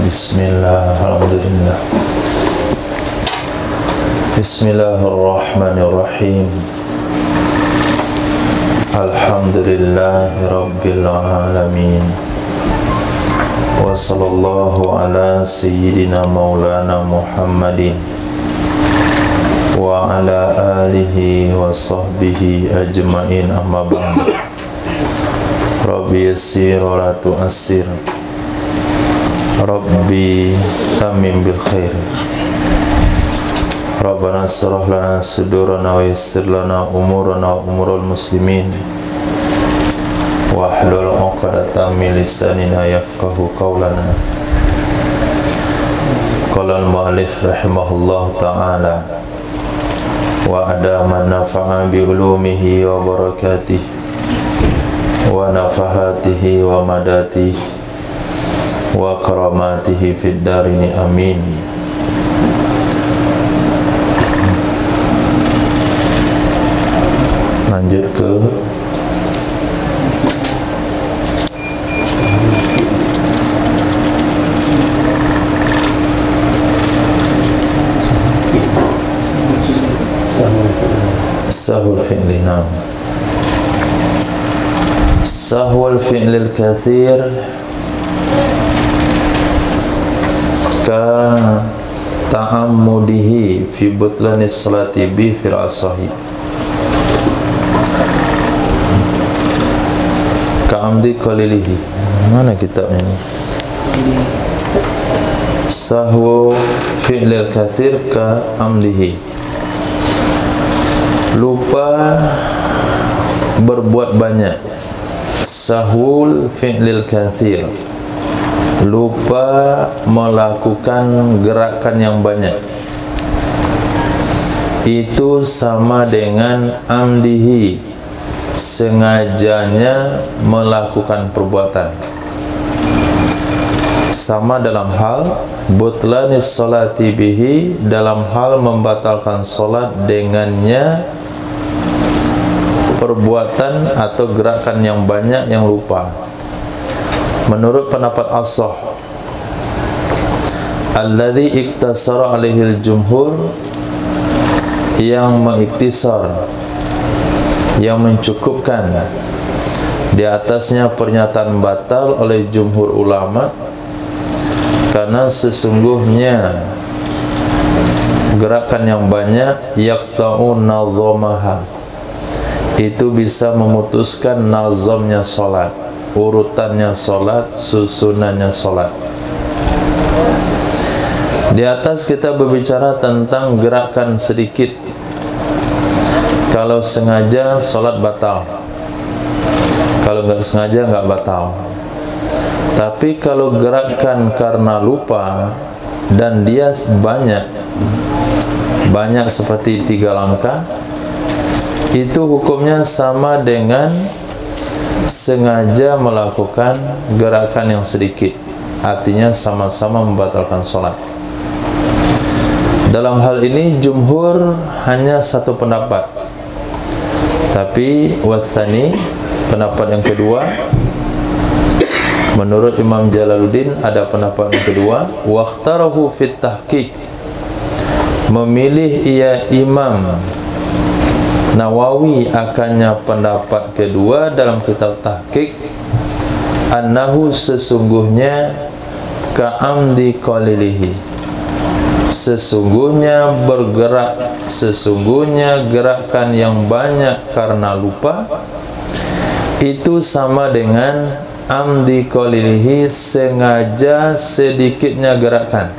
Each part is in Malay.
Bismillah, alhamdulillah. Bismillahirrahmanirrahim. Alhamdulillahi rabbil alamin. Wa sallallahu ala sayyidina maulana Muhammadin wa ala alihi wa sahbihi ajma'in, amma ba'du. Rabbi yassir wa la tu'assir, Rabbi tamim bil khair. Rabbana syrah lana sudurana wa yassir lana umurana wa umurul muslimin wa hlul 'uqdatam min lisanina yafqahu qawlana. Qala al-mu'allif rahimahullahu ta'ala wa adama nafa'a bi ulumihi wa barakatihi wa nafahatihi wa madatihi wa karamatihi fid darini, amin. Lanjut ke sahul fi'lina. Sahul fi'lil kathir ka ta'ammudihi fi butlanis salati bi fil asahi. Ka'amdi qalilihi. Mana kitabnya ini? Sahwu fi'lil kathir ka amdihi. Lupa berbuat banyak. Sahwul fi'lil kathir, lupa melakukan gerakan yang banyak, itu sama dengan amdihi, sengajanya melakukan perbuatan. Sama dalam hal butlanis salati bihi, dalam hal membatalkan solat dengannya perbuatan atau gerakan yang banyak yang lupa. Menurut pendapat as-sah, alladhi iktasara alaihil jumhur, yang mengiktisar, yang mencukupkan di atasnya pernyataan batal oleh jumhur ulama, karena sesungguhnya gerakan yang banyak yaqta'u nazamaha, itu bisa memutuskan nazamnya solat, urutannya solat, susunannya solat. Di atas kita berbicara tentang gerakan sedikit. Kalau sengaja solat batal, kalau nggak sengaja nggak batal. Tapi kalau gerakan karena lupa dan dia banyak seperti 3 langkah, itu hukumnya sama dengan sengaja melakukan gerakan yang sedikit. Artinya sama-sama membatalkan sholat. Dalam hal ini jumhur hanya satu pendapat. Tapi wathani, pendapat yang kedua, menurut Imam Jalaluddin ada pendapat yang kedua, waqtarahu fit tahqiq, memilih ia Imam Nawawi akannya pendapat kedua dalam kitab tahqiq, annahu, sesungguhnya ka'amdi qalilihi, sesungguhnya gerakan yang banyak karena lupa itu sama dengan amdi qalilihi, sengaja sedikitnya gerakan,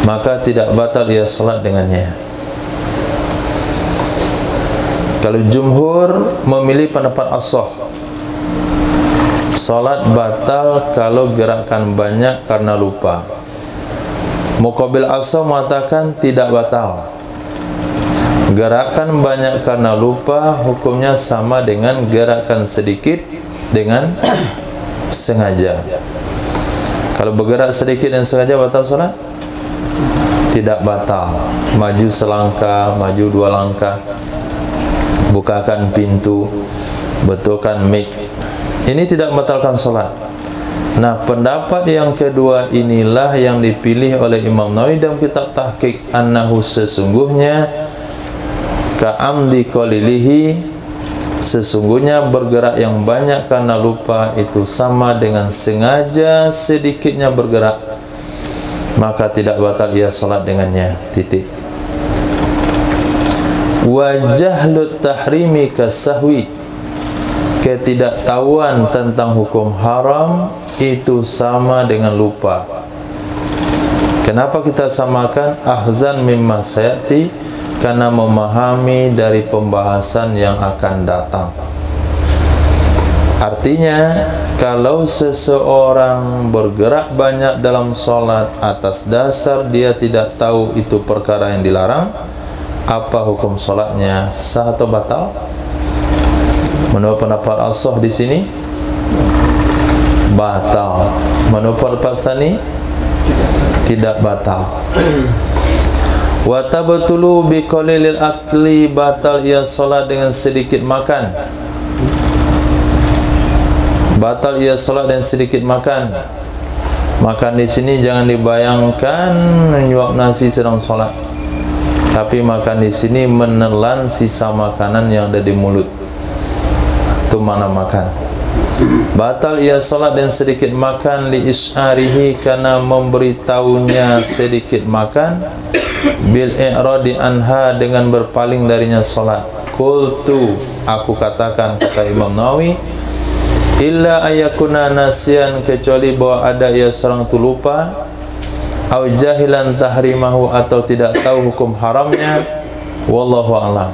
maka tidak batal ia salat dengannya. Kalau jumhur memilih pendapat as-sah, salat batal kalau gerakan banyak karena lupa. Muqabil as-sah mengatakan tidak batal. Gerakan banyak karena lupa hukumnya sama dengan gerakan sedikit dengan sengaja. Kalau bergerak sedikit dan sengaja batal salat? Tidak batal. Maju selangkah, maju 2 langkah, bukakan pintu, betulkan mic, ini tidak membatalkan salat. Nah, pendapat yang kedua inilah yang dipilih oleh Imam Nawawi dalam kitab Tahqiq, annahu sesungguhnya ka'amdi qalilihi, sesungguhnya bergerak yang banyak karena lupa itu sama dengan sengaja sedikitnya bergerak, maka tidak batal ia salat dengannya. Titik. Wa jahlut tahrimi kasahwi, ketidaktahuan tentang hukum haram itu sama dengan lupa. Kenapa kita samakan? Ahzan mimma sayati, karena memahami dari pembahasan yang akan datang. Artinya, kalau seseorang bergerak banyak dalam sholat atas dasar dia tidak tahu itu perkara yang dilarang, apa hukum sholatnya? Sah atau batal? Menurut pendapat as-sah di sini batal. Menurut pendapat tsani tidak batal. Wa tabtulu bi qalilil akli, batal ia salat dengan sedikit makan. Batal ia salat dengan sedikit makan. Makan di sini jangan dibayangkan menyuap nasi sedang salat, tapi makan di sini menelan sisa makanan yang ada di mulut. Itu mana makan. Batal ia salat dan sedikit makan li isyarihi, karena memberitahunya sedikit makan, bil i'radi anha, dengan berpaling darinya salat. Qultu, aku katakan, kata Imam Nawawi, illa ayakuna nasian, kecuali bahwa ada ia seorang itu lupa, au jahilan tahrimahu, atau tidak tahu hukum haramnya, wallahu a'lam.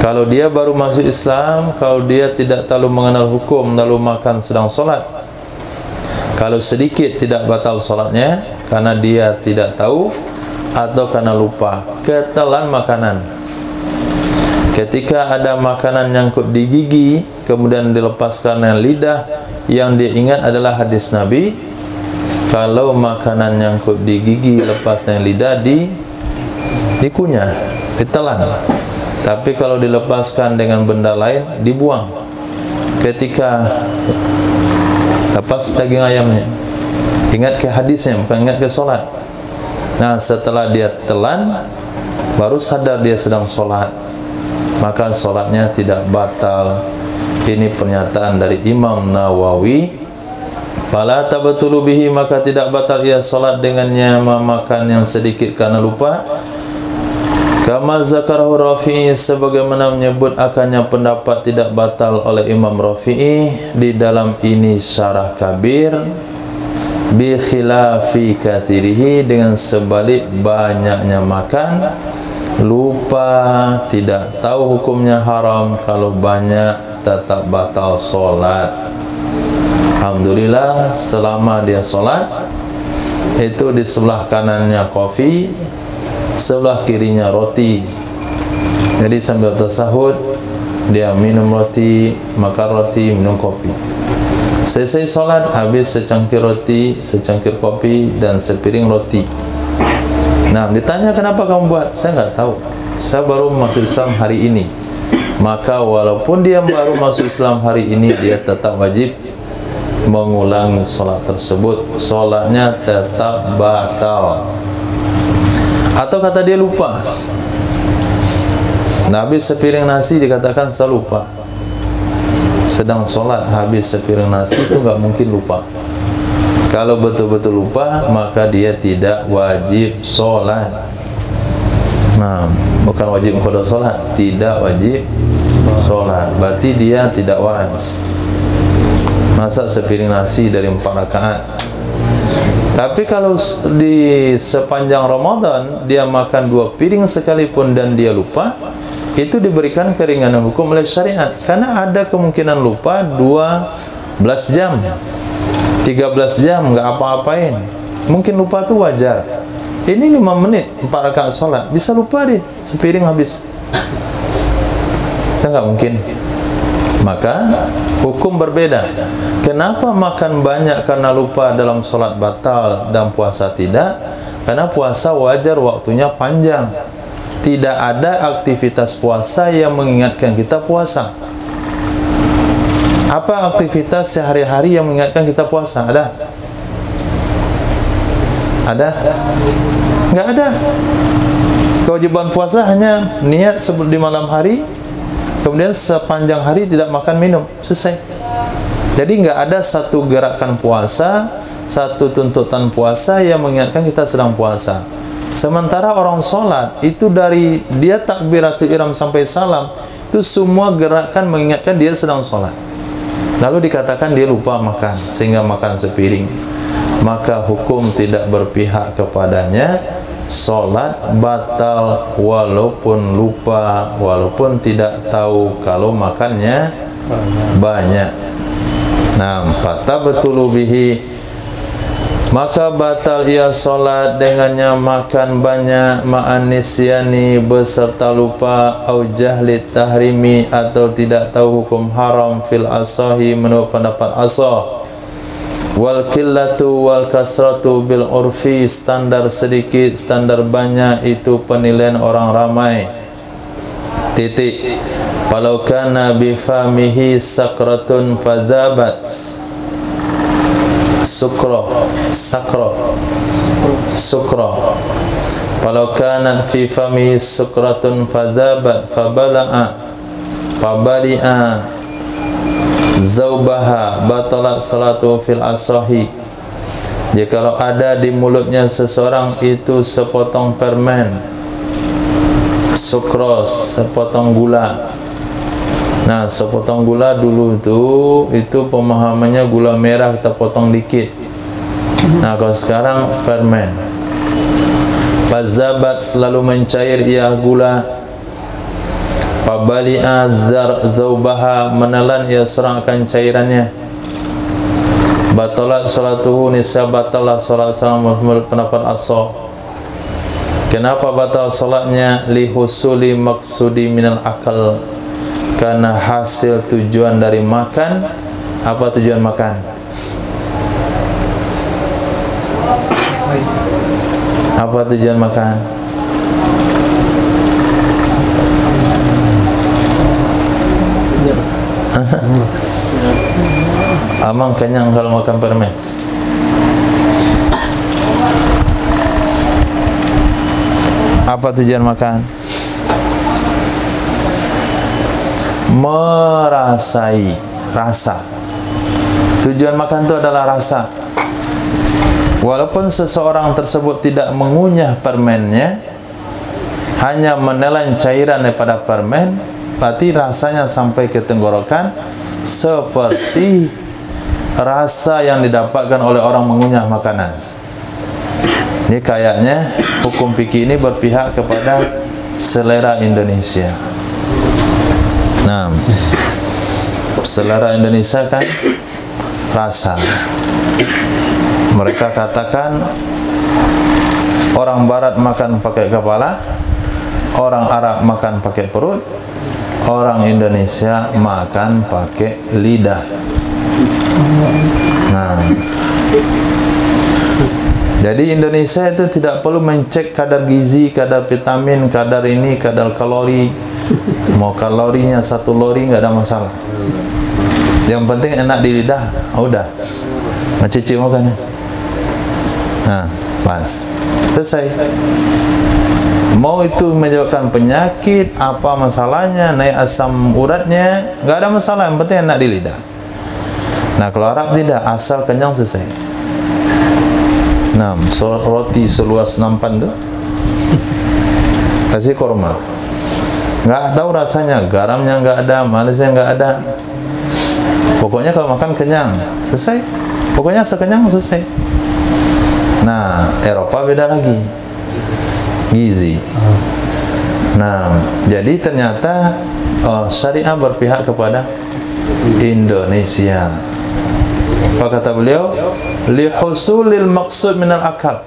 Kalau dia baru masuk Islam, kalau dia tidak terlalu mengenal hukum lalu makan sedang solat, kalau sedikit tidak batal solatnya karena dia tidak tahu atau karena lupa. Ketelan makanan, ketika ada makanan nyangkut di gigi kemudian dilepaskan dengan lidah, yang dia ingat adalah hadis Nabi, kalau makanan nyangkut di gigi lepas dengan lidah dikunyah, ditelan. Tapi kalau dilepaskan dengan benda lain, dibuang. Ketika lepas daging ayamnya, ingat ke hadisnya, bukan ingat ke solat. Nah, setelah dia telan, baru sadar dia sedang solat, maka solatnya tidak batal. Ini pernyataan dari Imam Nawawi. Fala tabtulu bihi, maka tidak batal ia solat dengannya memakan yang sedikit karena lupa. Kama zakarahu Rafi'i, sebagaimana menyebut akannya pendapat tidak batal oleh Imam Rafi'i di dalam ini Syarah Kabir, bi khilafi kathirihi, dengan sebalik banyaknya makan, lupa, tidak tahu hukumnya haram, kalau banyak tetap batal solat. Alhamdulillah, selama dia solat itu di sebelah kanannya kopi, sebelah kirinya roti. Jadi sambil tasahud dia minum roti, makan roti, minum kopi. Selesai solat, habis secangkir roti, secangkir kopi, dan sepiring roti. Nah, ditanya kenapa kamu buat? Saya nggak tahu, saya baru masuk Islam hari ini. Maka walaupun dia baru masuk Islam hari ini, dia tetap wajib mengulangi solat tersebut. Solatnya tetap batal. Atau kata dia lupa, nah, habis sepiring nasi dikatakan saya lupa. Sedang sholat habis sepiring nasi, itu nggak mungkin lupa. Kalau betul-betul lupa, maka dia tidak wajib sholat. Nah, bukan wajib qada sholat, tidak wajib sholat. Berarti dia tidak waras. Masa sepiring nasi dari 4 rakaat. Tapi kalau di sepanjang Ramadan dia makan 2 piring sekalipun dan dia lupa, itu diberikan keringanan hukum oleh syariat. Karena ada kemungkinan lupa 12 jam, 13 jam nggak apa-apain. Mungkin lupa itu wajar. Ini 5 menit 4 rakaat sholat, bisa lupa deh sepiring habis. Kan nggak mungkin. Maka hukum berbeda. Kenapa makan banyak karena lupa dalam sholat batal dan puasa tidak? Karena puasa wajar waktunya panjang. Tidak ada aktivitas puasa yang mengingatkan kita puasa. Apa aktivitas sehari-hari yang mengingatkan kita puasa? Ada? Ada? Nggak ada. Kewajiban puasa hanya niat di malam hari, kemudian sepanjang hari tidak makan minum, selesai. Jadi nggak ada satu gerakan puasa, satu tuntutan puasa yang mengingatkan kita sedang puasa. Sementara orang sholat itu dari dia takbiratul ihram sampai salam itu semua gerakan mengingatkan dia sedang sholat. Lalu dikatakan dia lupa makan sehingga makan sepiring, maka hukum tidak berpihak kepadanya. Sholat batal walaupun lupa, walaupun tidak tahu kalau makannya banyak. Nah, fatabtulu bihi, maka batal ia sholat dengannya makan banyak, ma'an nisyani beserta lupa, au jahlit tahrimi atau tidak tahu hukum haram, fil asahi menurut pendapat asah. Wal qillatu wal kasratu bil urfi, standar sedikit standar banyak itu penilaian orang ramai. Titik. Walau kana bi famihi sakratun fadzabat, sukra. Walau kana fi famihi sukratun fadzabat fabali'a zaubaha batalat salatu fil asahi. Jikalau ada di mulutnya seseorang itu sepotong permen, sukros, sepotong gula. Nah, sepotong gula dulu itu pemahamannya gula merah kita potong dikit. Nah, kalau sekarang permen. Fazabat, selalu mencair ia gula. Fabali'a zaubaha, menelan ia serangkan cairannya. Batalat salatuhu, nisya batalah salat menurut pendapat asal. Kenapa batal salatnya? Lihusuli maksudi minal akal, karena hasil tujuan dari makan. Apa tujuan makan? Apa tujuan makan? Amang kenyang kalau makan permen. Apa tujuan makan? Merasai rasa. Tujuan makan itu adalah rasa. Walaupun seseorang tersebut tidak mengunyah permennya, hanya menelan cairan daripada permen, berarti rasanya sampai ke tenggorokan seperti rasa yang didapatkan oleh orang mengunyah makanan. Ini kayaknya hukum fikih ini berpihak kepada selera Indonesia. Nah, selera Indonesia kan rasa. Mereka katakan orang Barat makan pakai kepala, orang Arab makan pakai perut, orang Indonesia makan pakai lidah. Nah, jadi Indonesia itu tidak perlu mencek kadar gizi, kadar vitamin, kadar ini, kadar kalori. Mau kalorinya 1 lori nggak ada masalah. Yang penting enak di lidah, udah. Cicip makannya. Nah, pas. Selesai. Mau itu menyebabkan penyakit, apa masalahnya, naik asam uratnya, nggak ada masalah, yang penting enak di lidah. Nah, kalau Arab tidak, asal kenyang selesai. Nah, roti seluas nampan tuh kasih korma, nggak tahu rasanya, garamnya nggak ada, manisnya nggak ada. Pokoknya kalau makan kenyang, selesai. Pokoknya sekenyang selesai. Nah, Eropa beda lagi, gizi. Nah, jadi ternyata syariah berpihak kepada Indonesia. Apa kata beliau? Lihusulil maqsud minal akal,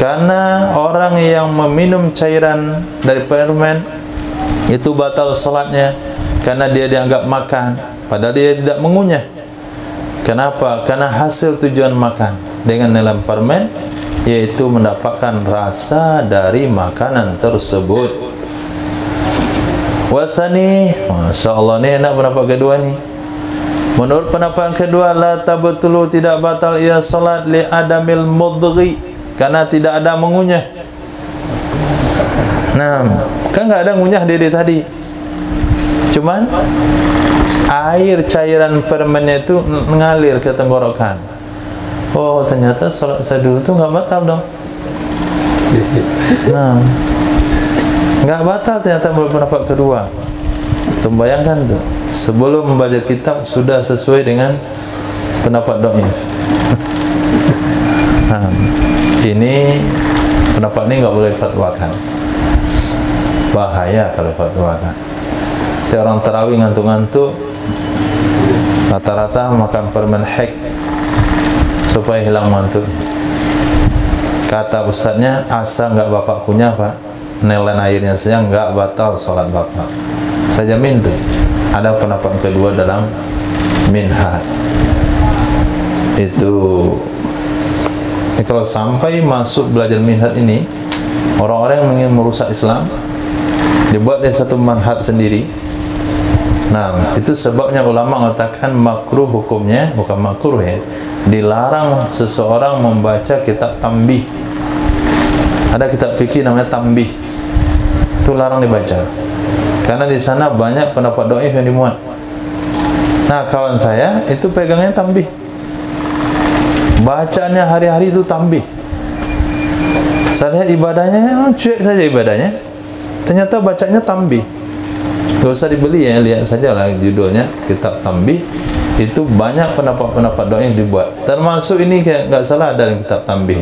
karena orang yang meminum cairan dari permen itu batal salatnya, karena dia dianggap makan padahal dia tidak mengunyah. Kenapa? Karena hasil tujuan makan dengan menelan permen yaitu mendapatkan rasa dari makanan tersebut. Wasani, Masya Allah, ini enak pendapat kedua nih. Menurut pendapat kedua, la tabtulu, tidak batal ia salat li adamil mudghi, karena tidak ada mengunyah. Nah, kan enggak ada ngunyah dari tadi. Cuman air cairan permennya itu mengalir ke tenggorokan. Oh, ternyata salat saya dulu itu enggak batal dong. Nah, enggak batal ternyata menurut pendapat kedua. Tuh, bayangkan tuh, sebelum membaca kitab sudah sesuai dengan pendapat dhaif. Nah, ini pendapat ini nggak boleh fatwakan, bahaya kalau fatwakan. Orang tarawih ngantuk-ngantuk rata-rata makan permen hek supaya hilang ngantuk. Kata ustadznya, asal nggak bapak kunyah pak, nelen airnya saja nggak batal sholat bapak. Saya jamin tuh ada pendapat kedua dalam Minhaj. Itu kalau sampai masuk belajar Minhaj ini, orang-orang yang ingin merusak Islam dibuat dari satu manhaj sendiri. Nah, itu sebabnya ulama mengatakan makruh hukumnya, bukan makruh ya, dilarang seseorang membaca kitab tambih. Ada kitab fikih namanya tambih, itu larang dibaca karena di sana banyak pendapat dhaif yang dimuat. Nah, kawan saya itu pegangnya tambih, bacaannya hari-hari itu tambih. Saya lihat ibadahnya cuek saja ibadahnya, ternyata bacanya tambih. Gak usah dibeli ya, lihat saja lah judulnya, kitab tambih. Itu banyak pendapat-pendapat dhaif dibuat, termasuk ini kayak nggak salah ada dalam kitab tambih.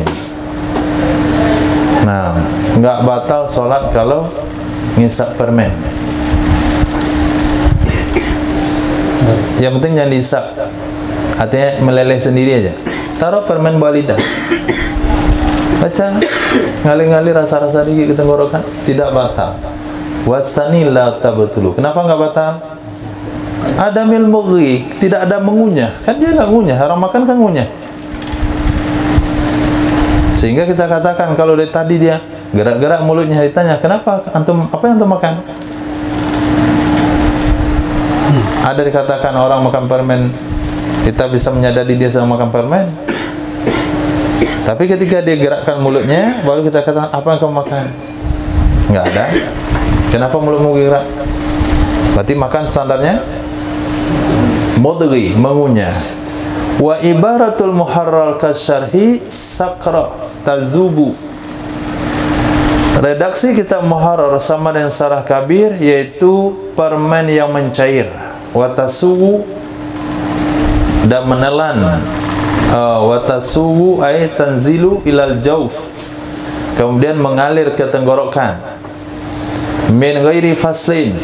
Nah, nggak batal sholat kalau ngisap permen. Yang penting jangan dihisap, artinya meleleh sendiri aja. Taruh permen bawah lidah, baca, ngalir-ngalir rasa-rasa dikit ke tenggorokan, tidak batal. Wasani la tabtulu. Kenapa nggak batal? Adamil mughi, tidak ada mengunyah. Kan dia nggak ngunyah, orang makan kan ngunyah. Sehingga kita katakan kalau dari tadi dia gerak-gerak mulutnya, ditanya, kenapa antum, apa yang antum makan? Ada dikatakan orang makan permen, kita bisa menyadari dia sedang makan permen. Tapi ketika dia gerakkan mulutnya, baru kita katakan, apa yang kamu makan? Nggak ada. Kenapa mulutmu gerak? Berarti makan standarnya mudghi, mengunyah. Wa ibaratul muharrar kasyarhi sakra tazubu. Redaksi kitab muharrar sama dengan sarah kabir, yaitu permen yang mencair. Watasuwu, dan menelan. Watasuwu ay tanzilu ilal jauf, kemudian mengalir ke tenggorokan. Min ghairi faslin,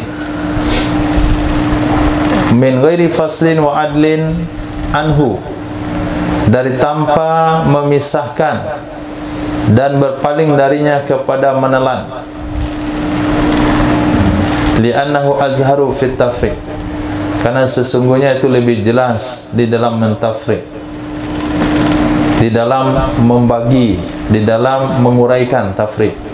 min ghairi faslin wa adlin anhu, dari tanpa memisahkan dan berpaling darinya kepada menelan. Li'annahu azharu fit tafriq, karena sesungguhnya itu lebih jelas di dalam mentafriq, di dalam membagi, di dalam menguraikan tafriq.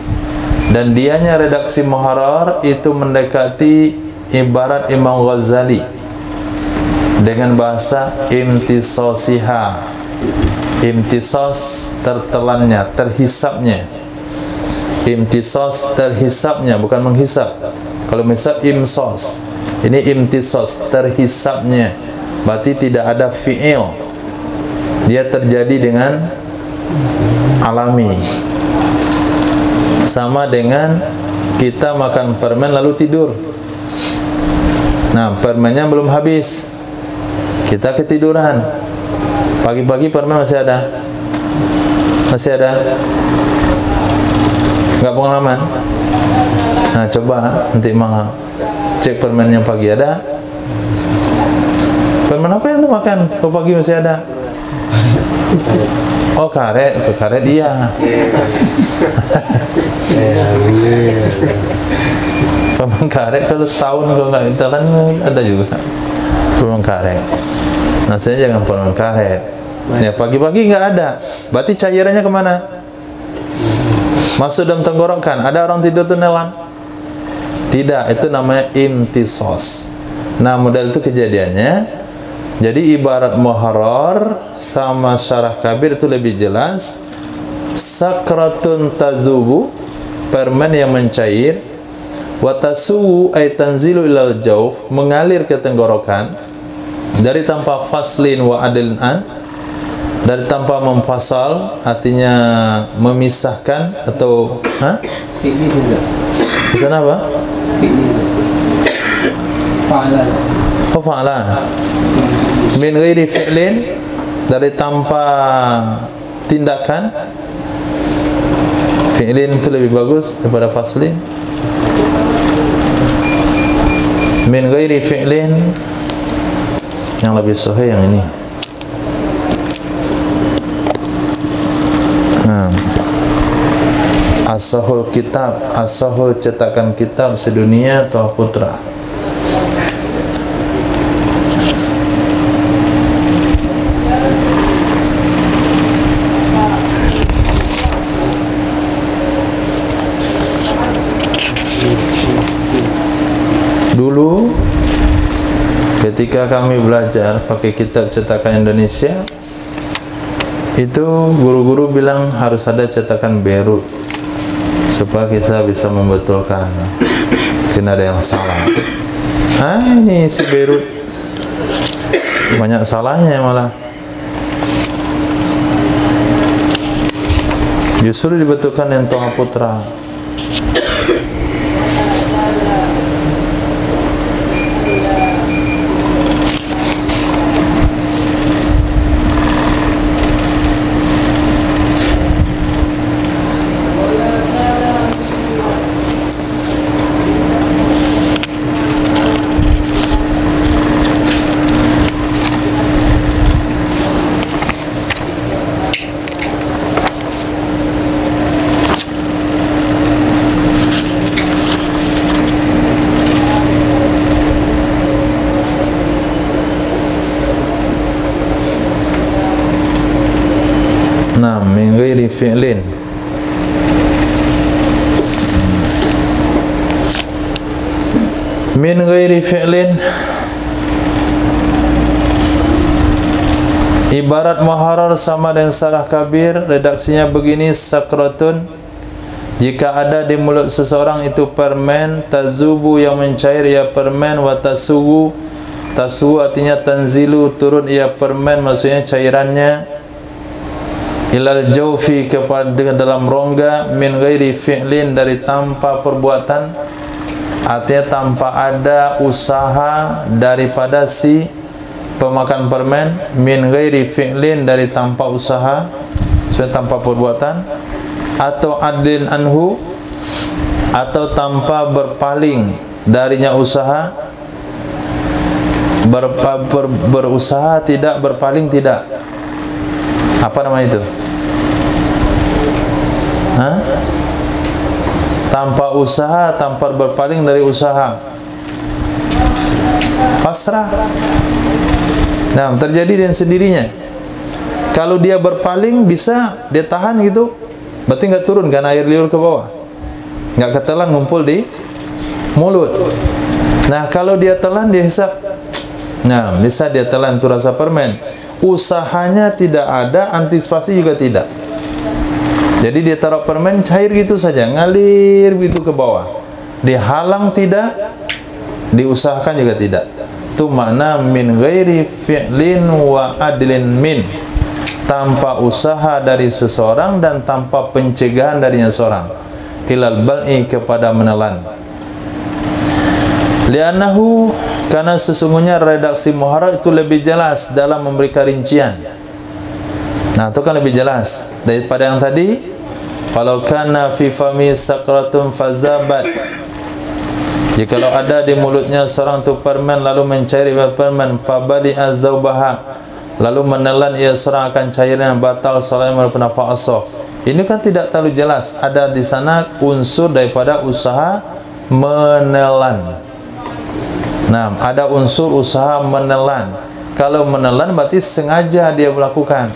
Dan dianya redaksi muharrar itu mendekati ibarat Imam Ghazali dengan bahasa imtisasiha. Imtisas tertelannya, terhisapnya. Imtisas terhisapnya, bukan menghisap. Kalau menghisap imsos, ini imtisas terhisapnya. Berarti tidak ada fi'il, dia terjadi dengan alami. Sama dengan kita makan permen lalu tidur. Nah, permennya belum habis, kita ketiduran. Pagi-pagi permen masih ada, masih ada. Nggak pengalaman? Nah, coba nanti malam cek permen yang pagi ada. Permen apa yang tuh makan? Kalau pagi masih ada. Oh, karet, ke karet iya. Permen karet kalau setahun kalau nggak ditelan ada juga permen karet. Nah, saya jangan permen karet. Ya, pagi-pagi nggak ada. Berarti cairannya kemana? Masuk dalam tenggorokan. Ada orang tidur tuh nelan? Tidak, itu namanya imtisas. Nah, model itu kejadiannya Jadi ibarat muharrar sama syarah kabir itu lebih jelas. Sakratun tazubu, permen yang mencair. Wa tasuwu ay tanzilu ilal jauf, mengalir ke tenggorokan. Dari tanpa faslin wa adlin an, dari tanpa memfasal, artinya memisahkan atau Fi'li juga. di sana apa? Fa'lan. Oh, fa'lan. Min ghairi fi'lin, dari tanpa tindakan. Fi'lin itu lebih bagus daripada faslin. Min ghairi fi'lin, yang lebih sahih yang ini. As-Sahul kitab, As-Sahul cetakan kitab sedunia Toha Putra. Dulu ketika kami belajar pakai kitab cetakan Indonesia, itu guru-guru bilang harus ada cetakan Beirut supaya kita bisa membetulkan mungkin ada yang salah. Ini si Beirut banyak salahnya malah. Justru dibetulkan yang Toha Putra. Min ghairi fi'lin, min ghairi fi'lin, ibarat muharrar sama dengan syarah kabir. Redaksinya begini: sakratun, jika ada di mulut seseorang itu permen, tazubu yang mencair ia permen, wa tasuwu, tasuwu artinya tanzilu turun ia permen, maksudnya cairannya, ilal jaufi kepada dalam rongga, min ghairi fi'lin dari tanpa perbuatan, artinya tanpa ada usaha daripada si pemakan permen, min ghairi fi'lin dari tanpa usaha, tanpa perbuatan, atau adlin anhu, atau tanpa berpaling darinya usaha, berusaha tidak, berpaling tidak. Apa nama itu? Tanpa usaha, tanpa berpaling dari usaha, pasrah. Nah, terjadi dengan sendirinya. Kalau dia berpaling, bisa dia tahan gitu, berarti nggak turun kan air liur ke bawah, nggak ketelan ngumpul di mulut. Nah, kalau dia telan, dia hisap. Nah, bisa dia telan itu rasa permen. Usahanya tidak ada, antisipasi juga tidak. Jadi dia taruh permen cair gitu saja, ngalir gitu ke bawah. Dihalang tidak, diusahakan juga tidak. Itu makna min ghairi fi'lin wa adlin min. Tanpa usaha dari seseorang dan tanpa pencegahan darinya seorang. Ilal bal'i kepada menelan. Li'annahu, karena sesungguhnya redaksi muharrar itu lebih jelas dalam memberikan rincian. Nah, itu kan lebih jelas daripada yang tadi. Kalau kana fi fami sakratun fazabat, jikalau ada di mulutnya seorang tu permen lalu mencair permen, fabali azaubaha, lalu menelan ia seorang akan cairan, batal salat merupakan fa'asah. Ini kan tidak terlalu jelas. Ada di sana unsur daripada usaha menelan. Nah, ada unsur usaha menelan. Kalau menelan berarti sengaja dia melakukan.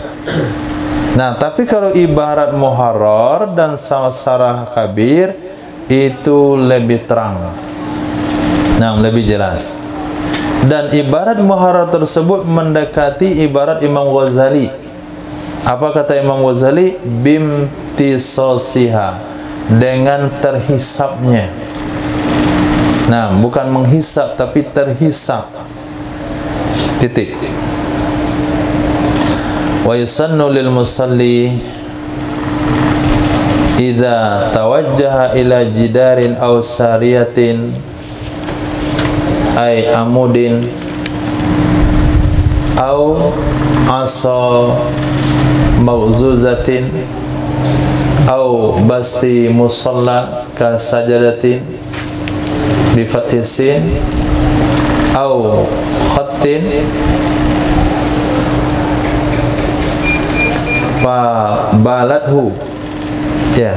Nah, tapi kalau ibarat muharrar dan syarah kabir itu lebih terang. Nah, lebih jelas. Dan ibarat muharrar tersebut mendekati ibarat Imam Ghazali. Apa kata Imam Ghazali? Bimtisasiha, dengan terhisapnya. Nah, bukan menghisap tapi terhisap. Titik. Wa yusannu lil musalli idza tawajjaha ila jidarin aw sariyatin ay amudin aw asa mawzuzatin aw basti musalla ka sajadatin bi fathi sin aw khattin fa balathu ya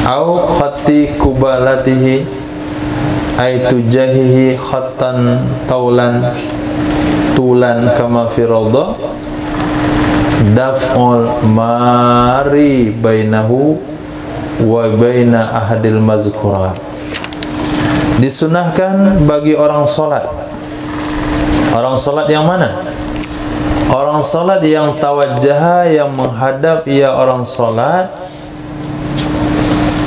au khatti kubalatihi ay tujahihi khattan taulan tulan kama fi rawdah daf'ul mari bainahu wa baina ahadil mazkurat. Disunahkan bagi orang solat. Orang solat yang mana? Orang solat yang tawajjaha, yang menghadap ia orang solat,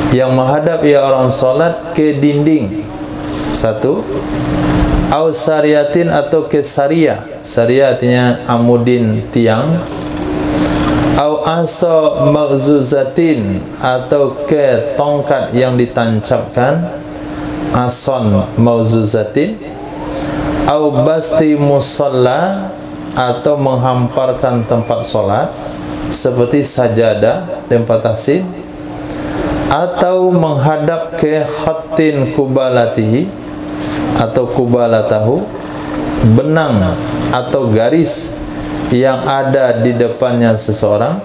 yang menghadap ia orang solat ke dinding. Satu. Au sariyatin atau ke sariyah. Sariyah artinya amudin, tiang. Au asa maghzuzatin atau ke tongkat yang ditancapkan. Ason maghzuzatin. Au basti musalla atau menghamparkan tempat solat seperti sajadah tempat tasin, atau menghadap ke khattin kubalatihi atau kubalatahu, benang atau garis yang ada di depannya seseorang.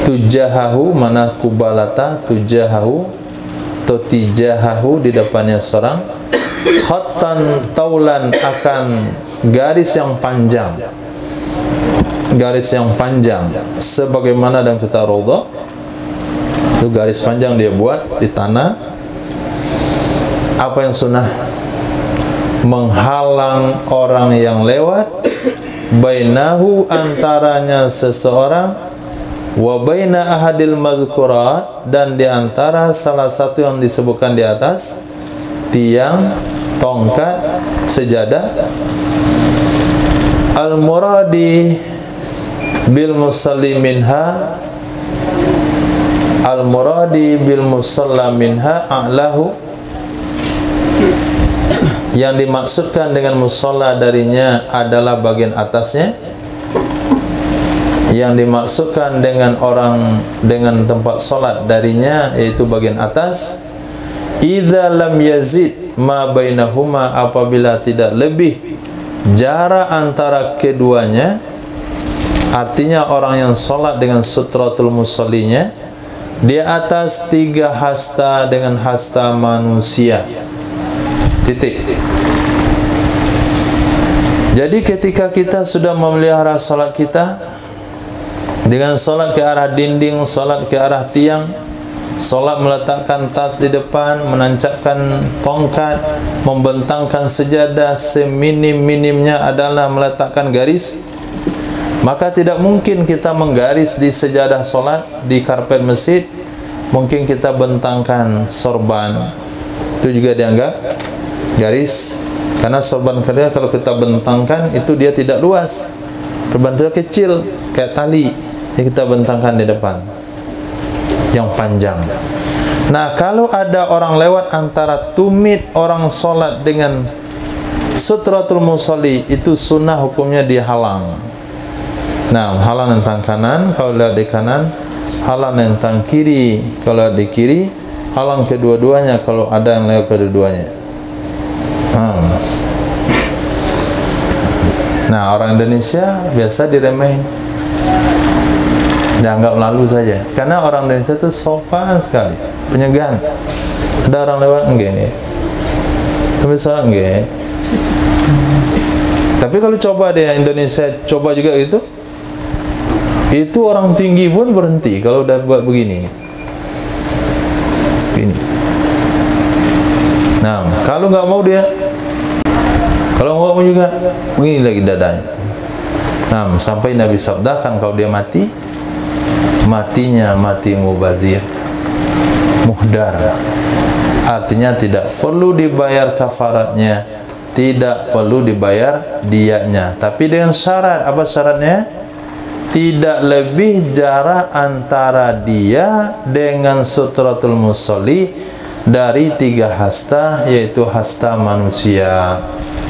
Tujahahu, mana kubalata, tujahahu atau tijahahu, di depannya seorang. Khattan taulan, akan garis yang panjang, garis yang panjang sebagaimana dalam kitab Rawdah. Itu garis panjang dia buat di tanah. Apa yang sunnah? Menghalang orang yang lewat, bainahu, antaranya seseorang, wa baina ahadil mazkurat, dan di antara salah satu yang disebutkan di atas, tiang, tongkat, sejadah. Al-muradi bil musalli minha, al-muradi bil musalla minha a'lahu, yang dimaksudkan dengan musalla darinya adalah bagian atasnya. Yang dimaksudkan dengan orang, dengan tempat solat darinya yaitu bagian atas. Idza lam yazid ma bainahuma, apabila tidak lebih jarak antara keduanya. Artinya orang yang solat dengan sutratul musallinya di atas 3 hasta dengan hasta manusia. Titik. Jadi ketika kita sudah memelihara solat kita dengan solat ke arah dinding, solat ke arah tiang, solat meletakkan tas di depan, menancapkan tongkat, membentangkan sejadah, seminim-minimnya adalah meletakkan garis, maka tidak mungkin kita menggaris di sejadah solat, di karpet masjid. Mungkin kita bentangkan sorban, itu juga dianggap garis, karena sorban kerja kalau kita bentangkan itu dia tidak luas, terbantu kecil kayak tali, yang kita bentangkan di depan yang panjang. Nah, kalau ada orang lewat antara tumit orang solat dengan sutratul musalli, itu sunnah hukumnya dihalang. Nah, halang tentang kanan kalau lihat di kanan, halang tentang kiri kalau lihat di kiri, halang kedua-duanya kalau ada yang lewat kedua-duanya. Nah, orang Indonesia biasa diremehin, dianggap lalu saja, karena orang Indonesia itu sopan sekali, penyegan. Ada orang lewat enggak, tapi soal enggak. Tapi kalau coba dia Indonesia coba juga gitu, itu orang tinggi pun berhenti kalau udah buat begini. Ini. Nah, kalau nggak mau dia, kalau nggak mau juga, begini lagi dadanya. Nah, sampai Nabi sabdakan kalau dia mati, matinya mati mubazir, muhdar. Artinya tidak perlu dibayar kafaratnya, tidak perlu dibayar diyanya. Tapi dengan syarat, apa syaratnya? Tidak lebih jarak antara dia dengan sutratul musolli dari 3 hasta, yaitu hasta manusia.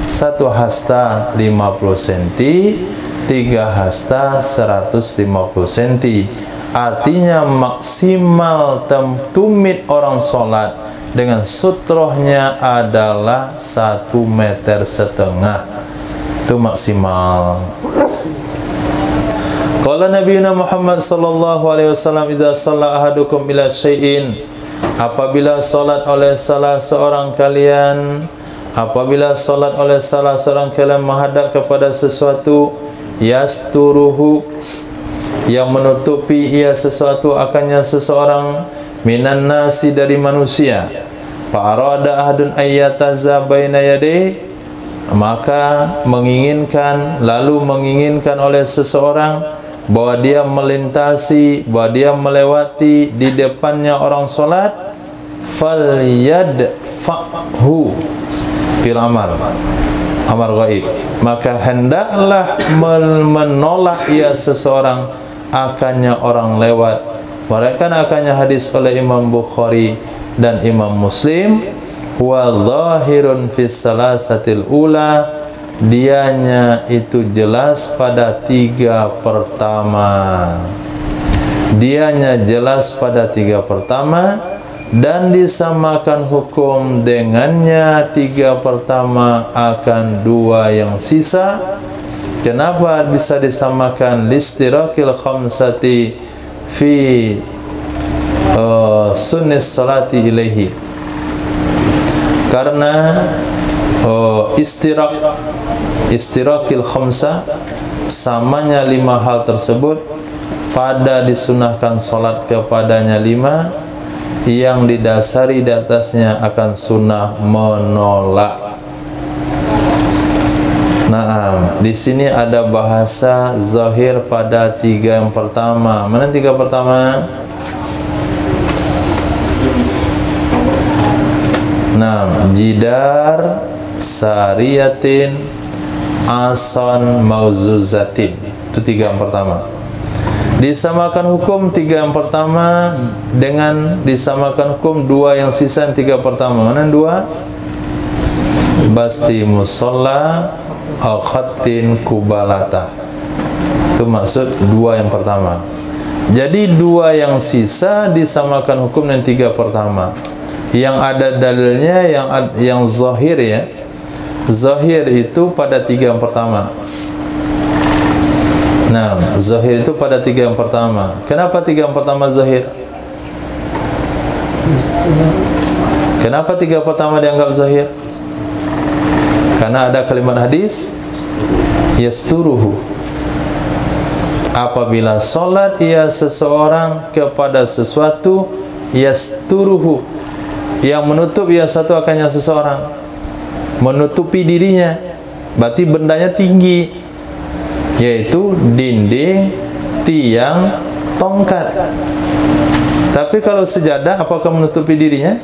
1 hasta 50 cm, 3 hasta 150 cm. Artinya maksimal tumit orang sholat dengan sutrohnya adalah 1,5 meter. Itu maksimal. Qala Nabiyuna Muhammad sallallahu alaihi wasallam, idza shalla ahadukum ila syai'in, apabila salat oleh salah seorang kalian, apabila salat oleh salah seorang kalian menghadap kepada sesuatu, yasturuhu, yang menutupi ia sesuatu akannya seseorang, minan nasi, dari manusia, fa arada ahadun ayyataza baina yadayhi, maka menginginkan oleh seseorang bahwa dia melintasi, bahwa dia melewati di depannya orang solat, falyadfahu fil amal ghaib, maka hendaklah menolak ia seseorang akannya orang lewat. Mereka akannya hadis oleh Imam Bukhari dan Imam Muslim. Wa zahirun fis salasatil ula, dianya itu jelas pada 3 pertama. Dianya jelas pada 3 pertama dan disamakan hukum dengannya 3 pertama akan 2 yang sisa. Kenapa bisa disamakan? Listirakil khamsati fi sunnis salati ilaihi, karena istirakil khamsa, samanya 5 hal tersebut pada disunahkan salat kepadanya 5 yang didasari di atasnya akan sunnah menolak. Nah, di sini ada bahasa zahir pada 3 yang pertama. Mana 3 pertama? Nah, jidar sariyatin asan mauzuzatin, itu 3 yang pertama. Disamakan hukum 3 yang pertama dengan disamakan hukum 2 yang sisa 3 pertama. Mana 2? Basti musalla al khatin kubalata, itu maksud 2 yang pertama. Jadi 2 yang sisa disamakan hukum dengan 3 pertama. Yang ada dalilnya yang zahir, ya. Zahir itu pada 3 yang pertama. Nah, zahir itu pada 3 yang pertama. Kenapa 3 yang pertama zahir? Kenapa 3 pertama dianggap zahir? Karena ada kalimat hadis yasturuhu, apabila salat ia seseorang kepada sesuatu, yasturuhu, yang menutup ia satu akannya seseorang, menutupi dirinya, berarti bendanya tinggi, yaitu dinding, tiang, tongkat. Tapi kalau sejadah, apakah menutupi dirinya?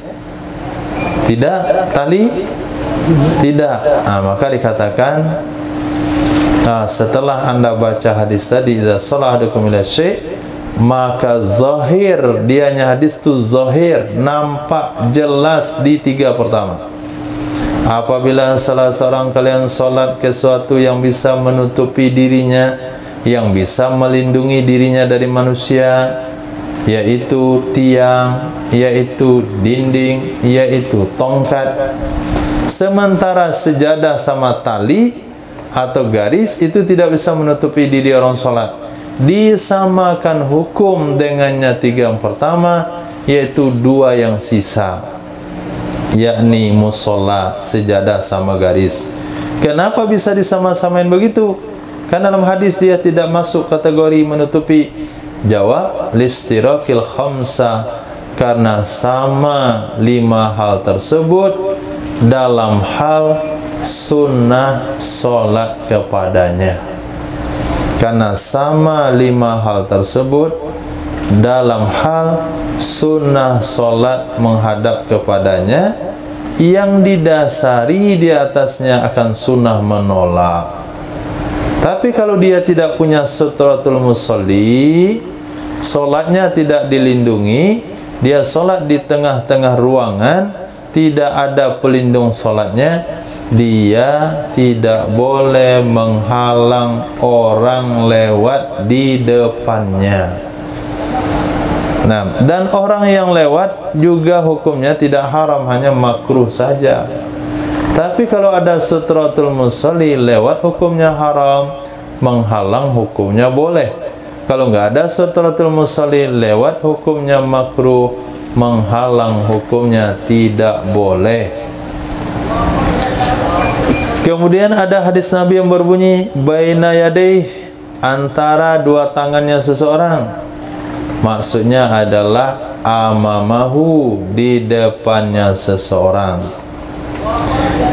Tidak. Tali? Tidak. Maka dikatakan, setelah anda baca hadis tadi, idza shalla ahadukum ila syai', maka zahir, dianya hadis itu zahir, nampak jelas di 3 pertama. Apabila salah seorang kalian salat ke sesuatu yang bisa menutupi dirinya, yang bisa melindungi dirinya dari manusia, yaitu tiang, yaitu dinding, yaitu tongkat, sementara sejadah sama tali atau garis itu tidak bisa menutupi diri orang salat, disamakan hukum dengannya 3 yang pertama, yaitu 2 yang sisa, yakni musola, sejadah sama garis. Kenapa bisa disama-samain begitu? Karena dalam hadis dia tidak masuk kategori menutupi. Jawab, listirakil khamsa, karena sama 5 hal tersebut dalam hal sunnah solat kepadanya. Karena sama 5 hal tersebut dalam hal sunnah solat menghadap kepadanya, yang didasari di atasnya akan sunnah menolak. Tapi kalau dia tidak punya sutratul musolli, solatnya tidak dilindungi, dia solat di tengah-tengah ruangan, tidak ada pelindung solatnya, dia tidak boleh menghalang orang lewat di depannya. Nah, dan orang yang lewat juga hukumnya tidak haram, hanya makruh saja. Tapi kalau ada sutratul musolli lewat, hukumnya haram, menghalang hukumnya boleh. Kalau nggak ada sutratul musolli lewat, hukumnya makruh, menghalang hukumnya tidak boleh. Kemudian ada hadis Nabi yang berbunyi baina yadaih, antara dua tangannya seseorang. Maksudnya adalah amamahu, di depannya seseorang.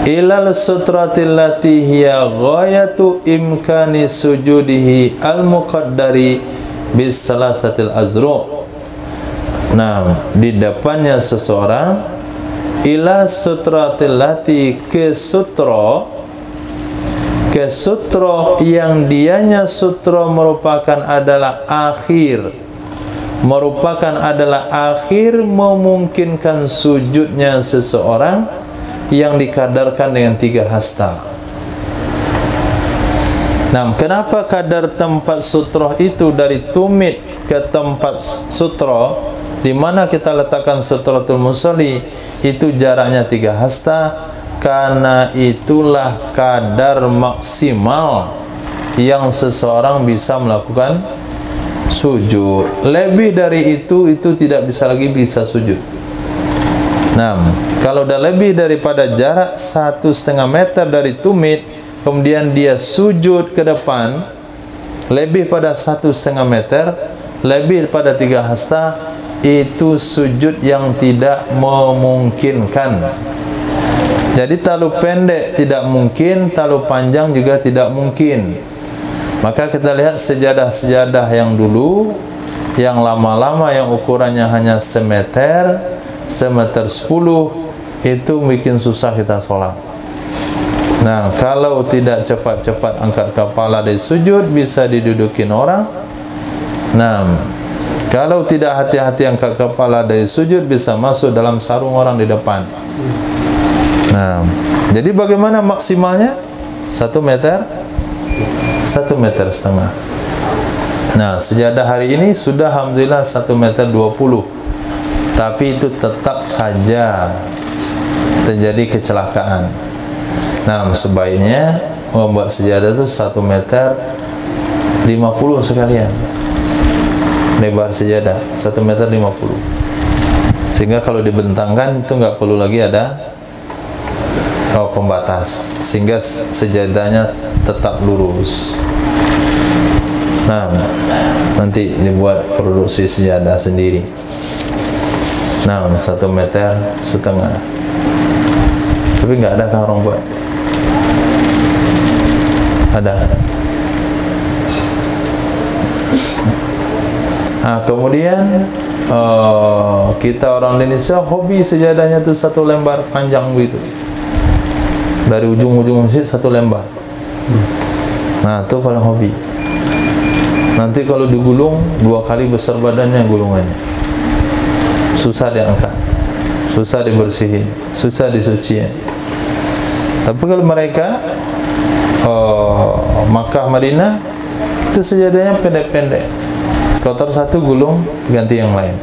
Ilal sutratil lati hiya ghayatu imkani sujudihi al-muqaddari bis salasatil azru'. Nah, di depannya seseorang, ila sutratil lati, ke sutro yang dianya sutro merupakan adalah akhir, memungkinkan sujudnya seseorang yang dikadarkan dengan 3 hasta. Nah, kenapa kadar tempat sutro itu dari tumit ke tempat sutro, di mana kita letakkan sutratul musolli, itu jaraknya 3 hasta? Karena itulah kadar maksimal yang seseorang bisa melakukan sujud. Lebih dari itu tidak bisa sujud. Nah, kalau dah lebih daripada jarak 1,5 meter dari tumit, kemudian dia sujud ke depan, lebih pada 1,5 meter, lebih pada 3 hasta, itu sujud yang tidak memungkinkan. Jadi terlalu pendek tidak mungkin, terlalu panjang juga tidak mungkin. Maka kita lihat sejadah-sejadah yang dulu, yang lama-lama, yang ukurannya hanya semeter 10, itu bikin susah kita sholat. Nah, kalau tidak cepat-cepat angkat kepala dari sujud, bisa didudukin orang. Nah, kalau tidak hati-hati angkat kepala dari sujud, bisa masuk dalam sarung orang di depan. Nah, jadi bagaimana maksimalnya? 1 meter, 1,5 meter. Nah, sejadah hari ini sudah alhamdulillah 1,20 meter. Tapi itu tetap saja terjadi kecelakaan. Nah, sebaiknya membuat sejadah itu 1,50 meter sekalian. Lebar sejadah 1,50 meter. Sehingga kalau dibentangkan itu nggak perlu lagi ada pembatas, sehingga sejadahnya tetap lurus. Nah, nanti dibuat produksi sejadah sendiri. Nah, 1,5 meter. Tapi nggak ada kan orang buat? Ada. Nah, kemudian kita orang Indonesia hobi sejadahnya tuh 1 lembar panjang begitu. Dari ujung-ujung masjid 1 lembar. Nah, itu paling hobi. Nanti kalau digulung 2 kali besar badannya gulungannya. Susah diangkat, susah dibersihin, susah disuciin. Tapi kalau mereka Makkah, Madinah, itu sejadahnya pendek-pendek. Kloter 1 gulung, ganti yang lain.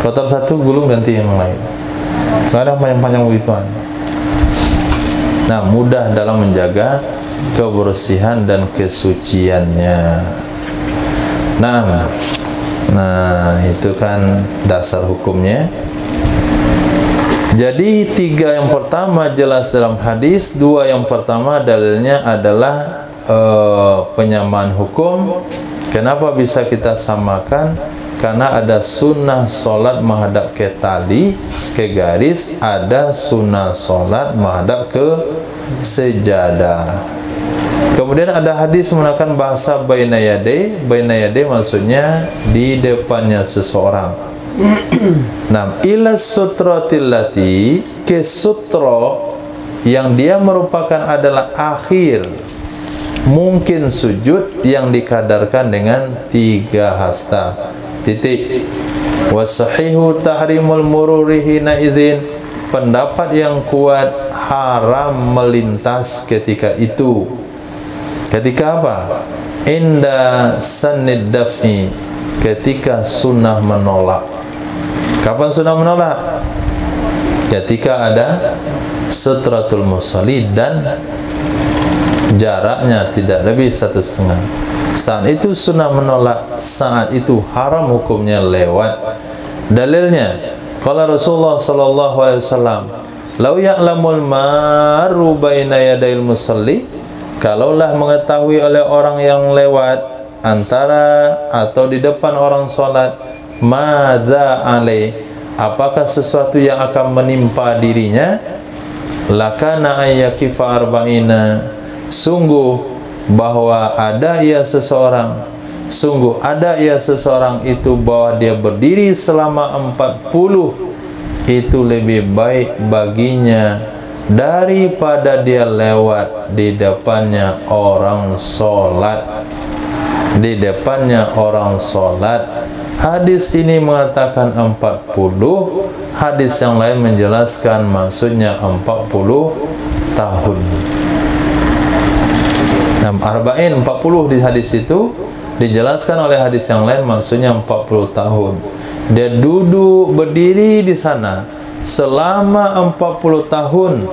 Kloter 1 gulung, ganti yang lain. Nggak ada panjang-panjang begituan. Nah, mudah dalam menjaga kebersihan dan kesuciannya. Nah, itu kan dasar hukumnya. Jadi 3 yang pertama jelas dalam hadis, 2 yang pertama dalilnya adalah penyamaan hukum. Kenapa bisa kita samakan? karena ada sunnah solat menghadap ke tali, ke garis, ada sunnah solat menghadap ke sejadah. Kemudian ada hadis menggunakan bahasa baina yaday. Baina yaday maksudnya di depannya seseorang. Nah, ila sutratil lati, ke sutra yang dia merupakan adalah akhir mungkin sujud yang dikadarkan dengan 3 hasta. Titik. Wasahihu tahrimul mururi hina idzin, pendapat yang kuat haram melintas ketika itu. Ketika apa? Inda sannid daf'i, ketika sunnah menolak. Kapan sunnah menolak? Ketika ada sutratul musalli dan jaraknya tidak lebih 1,5. Saat itu sunnah menolak, saat itu haram hukumnya lewat. Dalilnya, qala Rasulullah sallallahu alaihi wasallam, "Lau ya'lamul maru baina yadayil musalli," kalaulah mengetahui oleh orang yang lewat antara atau di depan orang salat, madza alai, apakah sesuatu yang akan menimpa dirinya, lakana ayyakifa arba'ina, sungguh bahwa ada ia seseorang, sungguh ada ia seseorang itu bahwa dia berdiri selama 40, itu lebih baik baginya daripada dia lewat di depannya orang solat. Di depannya orang solat. Hadis ini mengatakan 40, hadis yang lain menjelaskan maksudnya 40 tahun. Arba'in 40 di hadis itu dijelaskan oleh hadis yang lain maksudnya 40 tahun. Dia duduk berdiri di sana selama 40 tahun,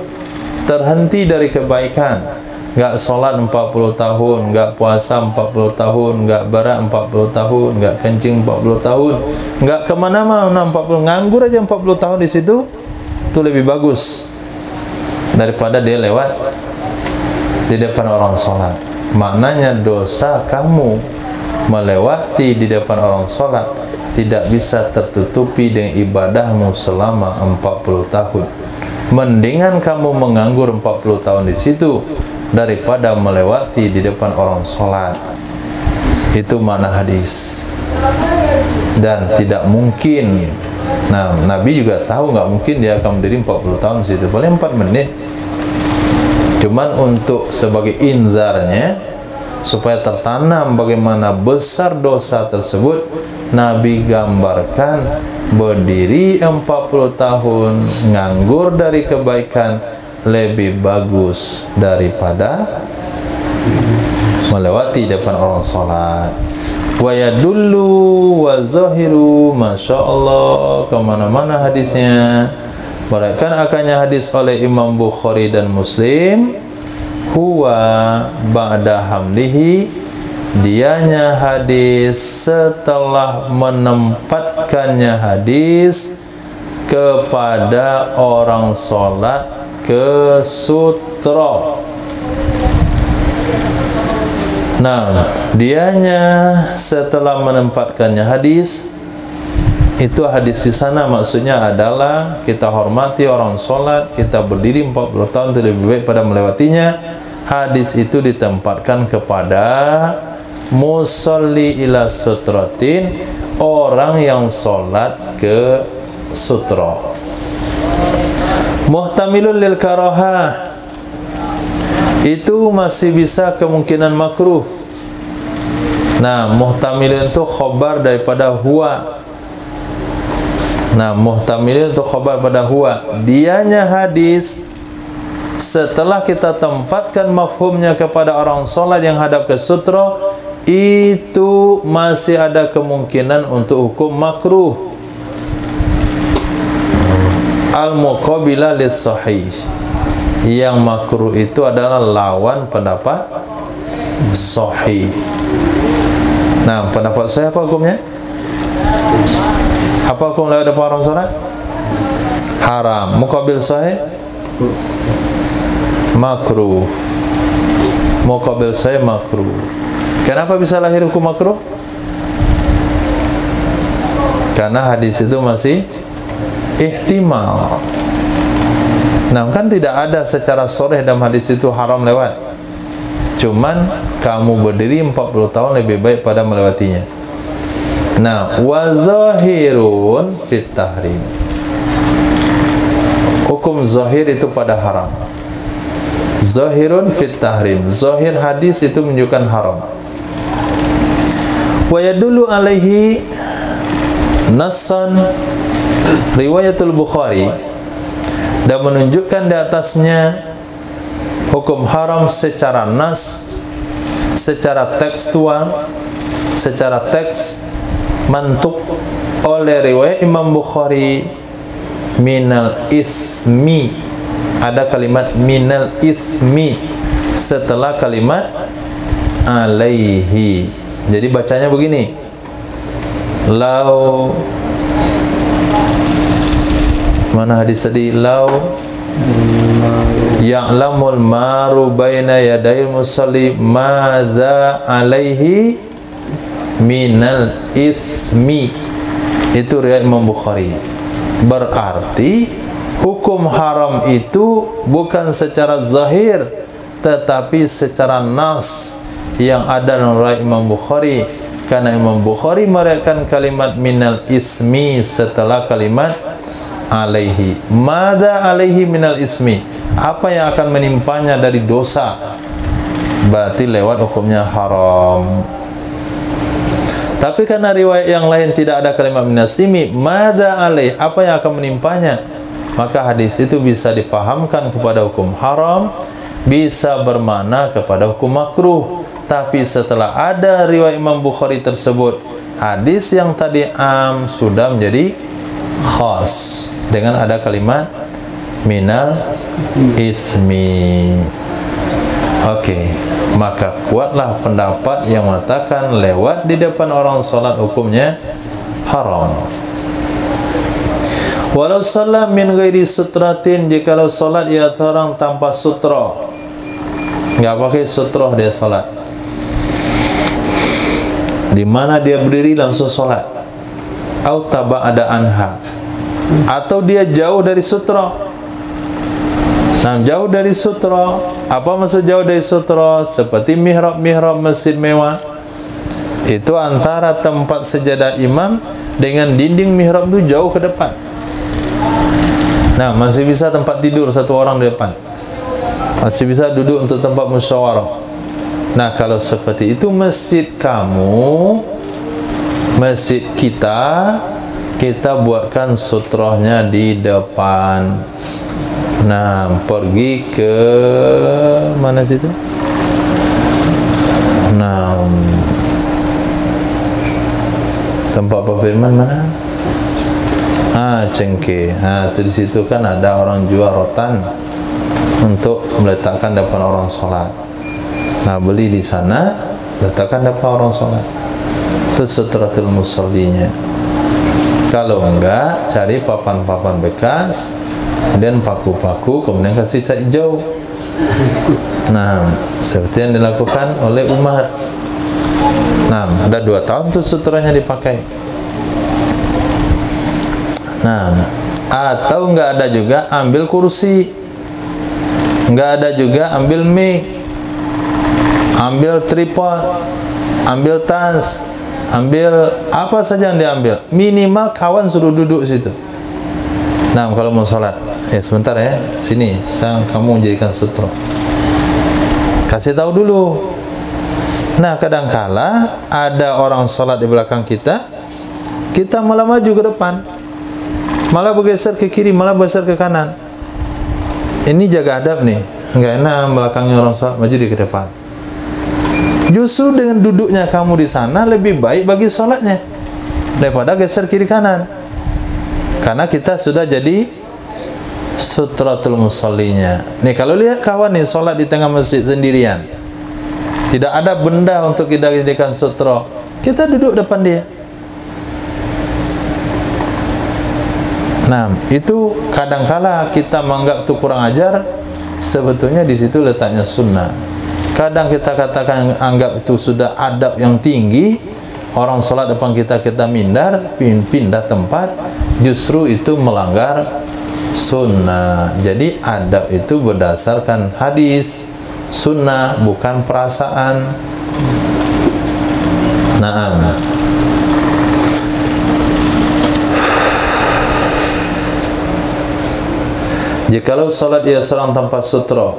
terhenti dari kebaikan, enggak sholat 40 tahun, enggak puasa 40 tahun, enggak berak 40 tahun, enggak kencing 40 tahun, enggak kemana-mana 40, nganggur aja 40 tahun di situ, itu lebih bagus daripada dia lewat di depan orang sholat. Maknanya dosa kamu melewati di depan orang sholat tidak bisa tertutupi dengan ibadahmu selama 40 tahun. Mendingan kamu menganggur 40 tahun di situ daripada melewati di depan orang sholat. Itu makna hadis. Dan tidak mungkin, nah Nabi juga tahu nggak mungkin dia akan berdiri 40 tahun di situ, paling 4 menit. Cuman untuk sebagai inzarnya, supaya tertanam bagaimana besar dosa tersebut, Nabi gambarkan berdiri 40 tahun nganggur dari kebaikan lebih bagus daripada melewati depan orang sholat. Wa yadullu wa zahiru, Masya Allah, kemana-mana hadisnya. Berikan akannya hadis oleh Imam Bukhari dan Muslim, huwa ba'da hamlihi, dianya hadis setelah menempatkannya hadis kepada orang sholat ke sutra. Nah, dianya setelah menempatkannya hadis, itu hadis di sana maksudnya adalah kita hormati orang sholat, kita berdiri 40 tahun itu lebih baik pada melewatinya. Hadis itu ditempatkan kepada musalli ila sutratin, orang yang sholat ke sutra. Muhtamilun lil karahah, itu masih bisa kemungkinan makruh. Nah, muhtamilun itu khobar daripada huwa. Nah, muhtamilun itu khobar pada huwa, dianya hadis setelah kita tempatkan mafhumnya kepada orang sholat yang hadap ke sutra, itu masih ada kemungkinan untuk hukum makruh. Al-muqabila lis-sahih, yang makruh itu adalah lawan pendapat sahih. Nah, pendapat saya apa hukumnya? Apa hukum lewat depan orang sholat? Haram. Muqabil sahih? Makruh. Muqabil sahih makruh. Kenapa bisa lahir hukum makruh? Karena hadis itu masih ihtimal. Nah, kan tidak ada secara sharih dalam hadis itu haram lewat. Cuman kamu berdiri 40 tahun lebih baik pada melewatinya. Nah, wa zahirun fit tahrim. Hukum zahir itu pada haram. Zahirun fit tahrim. Zahir hadis itu menunjukkan haram. Wa yadullu alaihi nassan riwayatul Bukhari, dan menunjukkan di atasnya hukum haram secara nas, secara tekstual, secara teks mantuk oleh riwayat Imam Bukhari minal ismi. Ada kalimat minal ismi setelah kalimat alaihi. Jadi bacanya begini, lau, mana hadis tadi, lau ya'lamul maru baina yadayil musalli madza alaihi minal ismi. Itu riwayat Imam Bukhari. Berarti hukum haram itu bukan secara zahir, tetapi secara nas yang ada dalam riwayat Imam Bukhari. Karena Imam Bukhari meriwayatkan kalimat minal ismi setelah kalimat alaihi. Mada alaihi minal ismi, apa yang akan menimpanya dari dosa, berarti lewat hukumnya haram. Tapi karena riwayat yang lain tidak ada kalimat minal ismi, mada alaihi, apa yang akan menimpanya, maka hadis itu bisa dipahamkan kepada hukum haram, bisa bermakna kepada hukum makruh. Tapi setelah ada riwayat Imam Bukhari tersebut, hadis yang tadi am sudah menjadi khas dengan ada kalimat minal ismi. Oke, maka kuatlah pendapat yang mengatakan lewat di depan orang salat hukumnya haram. Walau salat min ghairi sutratin, jikalau salat ia seorang tanpa sutra, enggak pakai sutra dia salat, di mana dia berdiri langsung salat, au taba'ada anha, atau dia jauh dari sutra. Nah, jauh dari sutra, apa maksud jauh dari sutra? Seperti mihrab-mihrab masjid mewah, itu antara tempat sejadah imam dengan dinding mihrab itu jauh ke depan. Nah, masih bisa tempat tidur satu orang di depan, masih bisa duduk untuk tempat musyawarah. Nah, kalau seperti itu masjid kamu, masjid kita buatkan sutrahnya di depan. Nah, pergi ke mana situ? Nah, tempat perfilman mana? Cengkeh. Itu di situ kan ada orang jual rotan untuk meletakkan depan orang sholat. Nah, beli di sana, letakkan depan orang sholat. Itu sutratul musallinya. Kalau enggak, cari papan-papan bekas, kemudian paku-paku, kemudian kasih cat hijau. Nah, seperti yang dilakukan oleh Umar. Nah, ada 2 tahun tuh sutranya dipakai. Nah, atau enggak ada juga ambil kursi, enggak ada juga ambil mic, ambil tripod, ambil tas, ambil apa saja yang diambil. Minimal kawan suruh duduk situ. Nah, kalau mau sholat, sebentar ya, sini, sekarang kamu menjadikan sutra. Kasih tahu dulu. Nah, kadangkala ada orang sholat di belakang kita, kita malah maju ke depan, malah bergeser ke kiri, malah bergeser ke kanan. Ini jaga adab nih, enggak enak belakangnya orang sholat, maju di ke depan. Justru dengan duduknya kamu di sana lebih baik bagi sholatnya daripada geser kiri kanan, karena kita sudah jadi sutratul musallinya. Nih, kalau lihat kawan nih sholat di tengah masjid sendirian, tidak ada benda untuk kita jadikan sutra, kita duduk depan dia. Nah, itu kadangkala kita menganggap itu kurang ajar, sebetulnya di situ letaknya sunnah. Kadang kita katakan anggap itu sudah adab yang tinggi, orang sholat depan kita, kita pindah tempat, justru itu melanggar sunnah. Jadi adab itu berdasarkan hadis, sunnah, bukan perasaan. Naam. Jikalau salat ia seorang tanpa sutra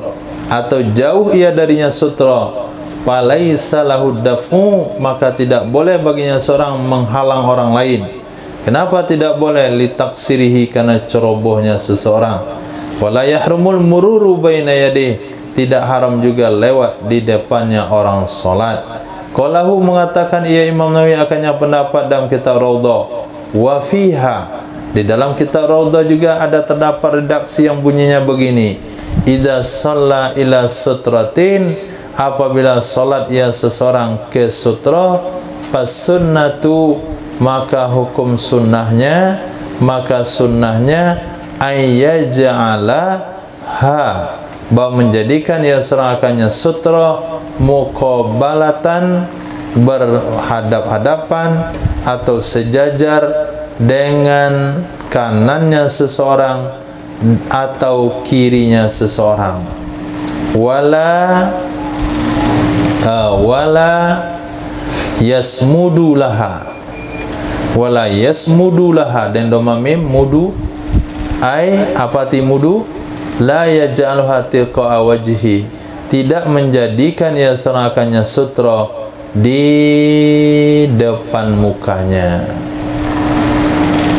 atau jauh ia darinya sutra, falaisa lahu daf'u, maka tidak boleh baginya seorang menghalang orang lain. Kenapa tidak boleh? Litaksirihi, karena cerobohnya seseorang. Wala yahrumul mururu baina yadih, tidak haram juga lewat di depannya orang salat. Qalahu, mengatakan ia Imam Nawawi akannya pendapat dalam kitab Raudhah. Wa fiha, di dalam kitab Raudhah juga ada terdapat redaksi yang bunyinya begini: idza shalla ila sutratin, apabila salat ia seseorang ke sutra, pas sunnatu, maka hukum sunnahnya, maka sunnahnya ayyaja'ala ha, bahwa menjadikan ia seorang akannya sutra muqabalatan, berhadap-hadapan atau sejajar dengan kanannya seseorang atau kirinya seseorang. Wala yasmudu laha, wala yasmudu laha, dan doma mim mudu, ai apa ti mudu? La yaj'alha tilqa wajhi, tidak menjadikan ia serakannya sutra di depan mukanya.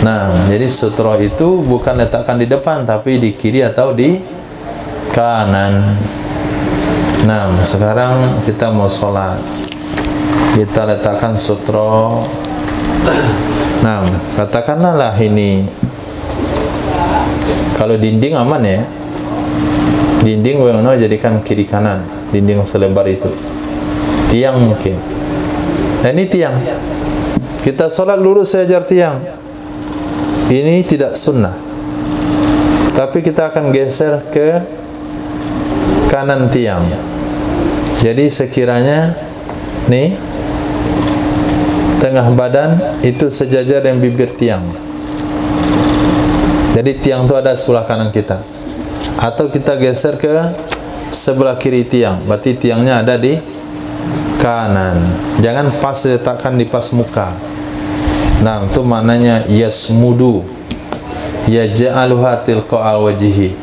Nah, jadi sutra itu bukan letakkan di depan, tapi di kiri atau di kanan. Nah, sekarang kita mau sholat, kita letakkan sutra. Nah, katakanlah lah ini, kalau dinding aman ya, dinding bagaimana jadikan kiri kanan, dinding selebar itu. Tiang mungkin. Nah, ini tiang. Kita sholat lurus sejajar tiang. Ini tidak sunnah. Tapi kita akan geser ke kanan tiang. Jadi sekiranya nih tengah badan itu sejajar dengan bibir tiang. Jadi tiang itu ada sebelah kanan kita. Atau kita geser ke sebelah kiri tiang, berarti tiangnya ada di kanan. Jangan pas diletakkan di pas muka. Nah, itu maknanya yasmudu, yaj'aluha tilqa wajhi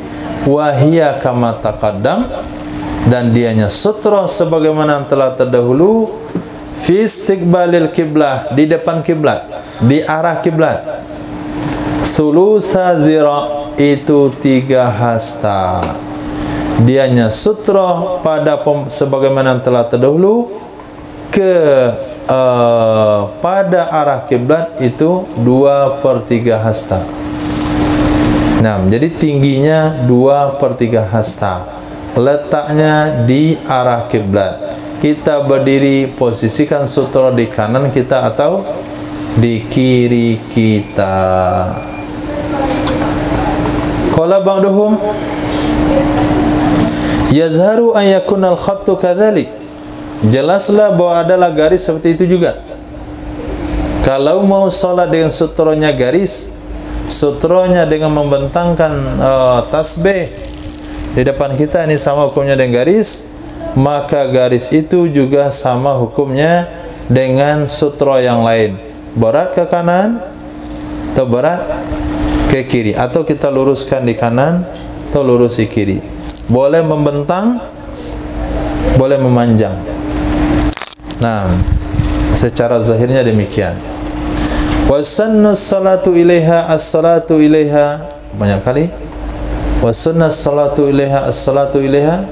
wa hiya kama taqaddam, dan dianya sutra sebagaimana telah terdahulu, fi istiqbalil kiblah, di depan kiblat, di arah kiblat. Sulusa zira, itu 3 hasta. Dianya sutra pada sebagaimana telah terdahulu ke pada arah kiblat itu 2/3 hasta. Nah, jadi tingginya 2/3 hasta. Letaknya di arah kiblat. Kita berdiri, posisikan sutra di kanan kita atau di kiri kita. Qala ba'duhum yazharu an yakuna al-khattu kadzalik. Jelaslah bahwa adalah garis seperti itu juga. Kalau mau sholat dengan sutronya garis, sutronya dengan membentangkan tasbih di depan kita, ini sama hukumnya dengan garis, maka garis itu juga sama hukumnya dengan sutro yang lain. Berat ke kanan atau berat ke kiri, atau kita luruskan di kanan atau lurus di kiri. Boleh membentang, boleh memanjang. Nah, secara zahirnya demikian. Wasannu salatu ilaiha as-salatu ilaiha, banyak kali. Wasunna salatu ilaiha as-salatu ilaiha.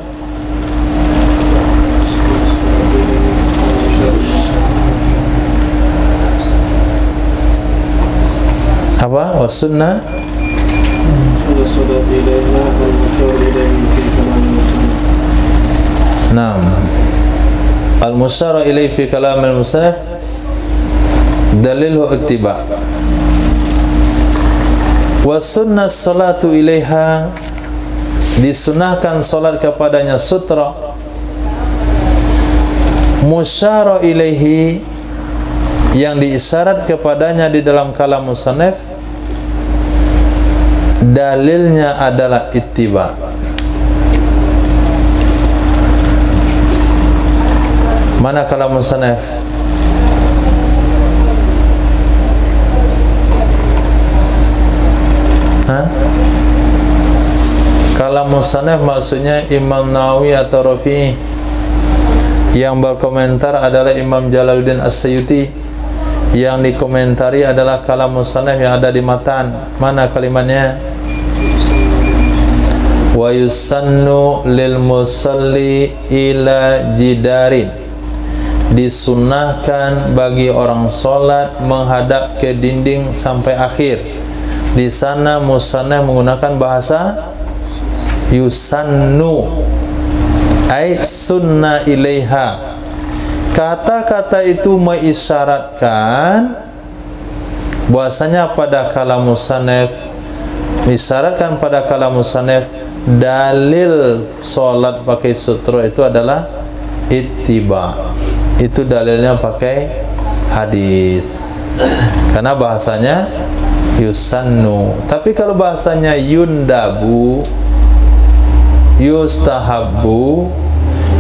Apa? Wasunna salatu ilaiha wal-musyar ilaihi fi kalam muslim. Naam. Al-musyara ilaihi fi kalam al-musannaf dalilhu ittiba. Wa sunnah salatu ilaiha, disunahkan salat kepadanya sutra. Musyara ilaihi, yang diisyarat kepadanya di dalam kalam musannaf dalilnya adalah ittiba. Mana kalam musannaf? Kalam musannaf maksudnya Imam Nawawi atau Rafi'i. Yang berkomentar adalah Imam Jalaluddin As-Suyuti. Yang dikomentari adalah kalam musannaf yang ada di matan. Mana kalimatnya? Wa yusannu lil musalli ila jidarin. Disunnahkan bagi orang solat menghadap ke dinding sampai akhir. Di sana musannaf menggunakan bahasa yusannu, ay sunna ilaiha. Kata-kata itu mengisyaratkan bahwasanya pada kalam musannaf, mengisyaratkan pada kalam musannaf dalil solat pakai sutra itu adalah ittiba. Itu dalilnya pakai hadis. Karena bahasanya yusannu. Tapi kalau bahasanya yundabu, yustahabbu,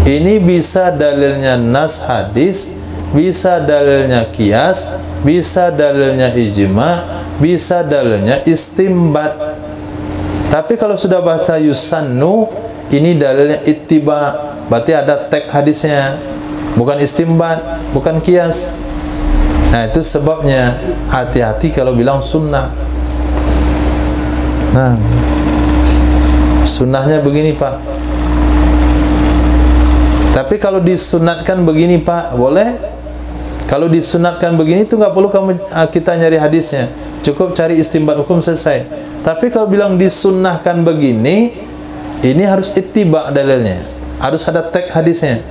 ini bisa dalilnya nas hadis, bisa dalilnya qiyas, bisa dalilnya ijma, bisa dalilnya istimbat. Tapi kalau sudah bahasa yusannu, ini dalilnya ittiba, berarti ada teks hadisnya, bukan istimbat, bukan qiyas. Nah, itu sebabnya hati-hati kalau bilang sunnah. Nah, sunnahnya begini Pak. Tapi kalau disunatkan begini Pak, boleh. Kalau disunatkan begini itu nggak perlu kita nyari hadisnya, cukup cari istimbat hukum selesai. Tapi kalau bilang disunnahkan begini, ini harus ittiba dalilnya, harus ada teks hadisnya.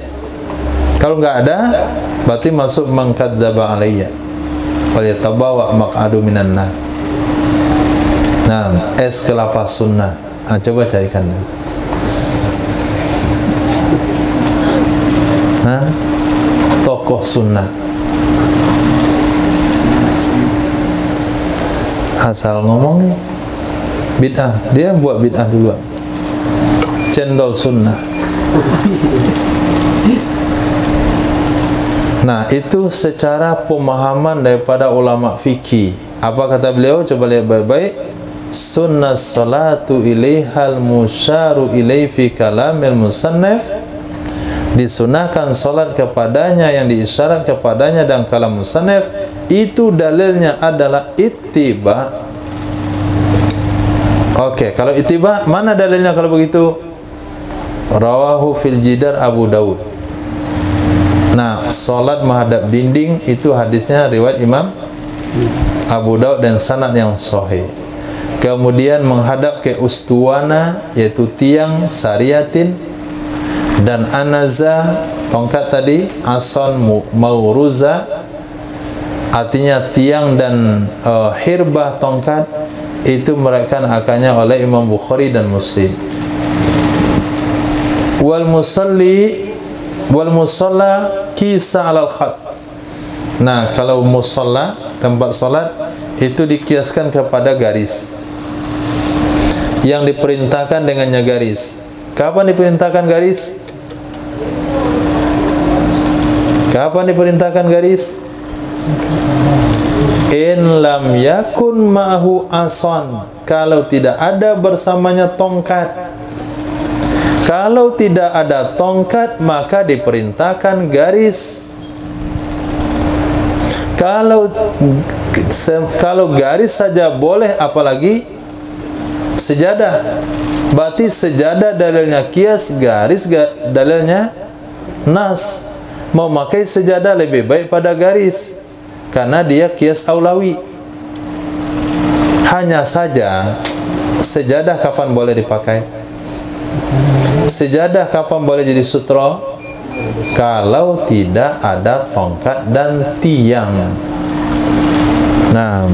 Kalau nggak ada, berarti masuk man kadzdzaba alayya falyatabawa maq'adu minan nar. Nah, es kelapa sunnah. Nah, coba carikan. Tokoh sunnah. Asal ngomong bid'ah, dia buat bid'ah duluan. Cendol sunnah. Nah, itu secara pemahaman daripada ulama fikih. Apa kata beliau? Coba lihat baik-baik. Sunnah salatu ilaihal musyaru ilai fi kalamil musannaf. Disunahkan salat kepadanya yang diisyarat kepadanya dan kalam musannaf, itu dalilnya adalah ittiba. Oke, kalau ittiba, mana dalilnya kalau begitu? Rawahu fil jidar Abu Daud. Nah, salat menghadap dinding itu hadisnya riwayat Imam Abu Daud dan sanad yang sahih. Kemudian menghadap ke ustuwana, yaitu tiang sariatin, dan anaza, tongkat tadi, ason mauruza, artinya tiang dan hirbah tongkat, itu merekkan akannya oleh Imam Bukhari dan Muslim. Wal musalla kisa alal khat. Nah, kalau musalla, tempat salat, itu dikiaskan kepada garis yang diperintahkan dengannya garis. Kapan diperintahkan garis? Kapan diperintahkan garis? In lam yakun ma'hu asan, kalau tidak ada bersamanya tongkat. Kalau tidak ada tongkat, maka diperintahkan garis. Kalau garis saja boleh, apalagi sejadah. Berarti sejadah dalilnya qiyas, garis dalilnya nas. Mau pakai sejadah lebih baik pada garis, karena dia qiyas aulawi. Hanya saja sejadah kapan boleh dipakai? Sejadah kapan boleh jadi sutra? Kalau tidak ada tongkat dan tiang. Nah,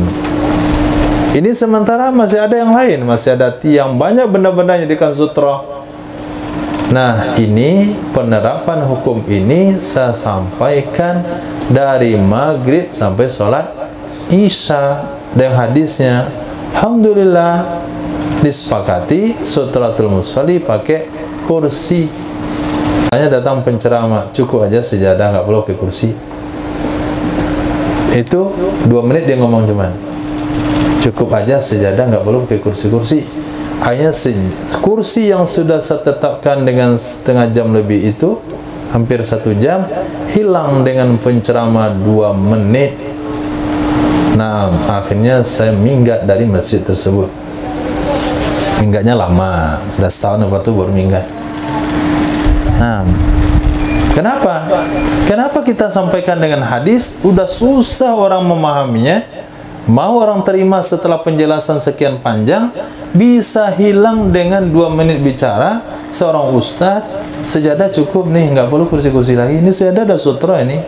ini sementara masih ada yang lain, masih ada tiang, banyak benda-benda yang jadikan sutra. Nah, ini penerapan hukum ini saya sampaikan dari maghrib sampai sholat isya. Dan hadisnya alhamdulillah disepakati sutratul musalli pakai kursi. Hanya datang penceramah, cukup aja sejadah, nggak perlu pakai kursi. Itu 2 menit dia ngomong cuman, cukup aja sejadah, nggak perlu pakai kursi-kursi. Hanya kursi yang sudah saya tetapkan dengan setengah jam lebih itu, hampir 1 jam, hilang dengan penceramah 2 menit. Nah, akhirnya saya minggat dari masjid tersebut. Minggatnya lama, udah setahun apa tuh baru minggat. Nah, kenapa? Kenapa kita sampaikan dengan hadis? Udah susah orang memahaminya. Mau orang terima setelah penjelasan sekian panjang, bisa hilang dengan 2 menit bicara seorang ustadz. Sejadah cukup nih, nggak perlu kursi-kursi lagi. Ini sejadah ada sutra ini.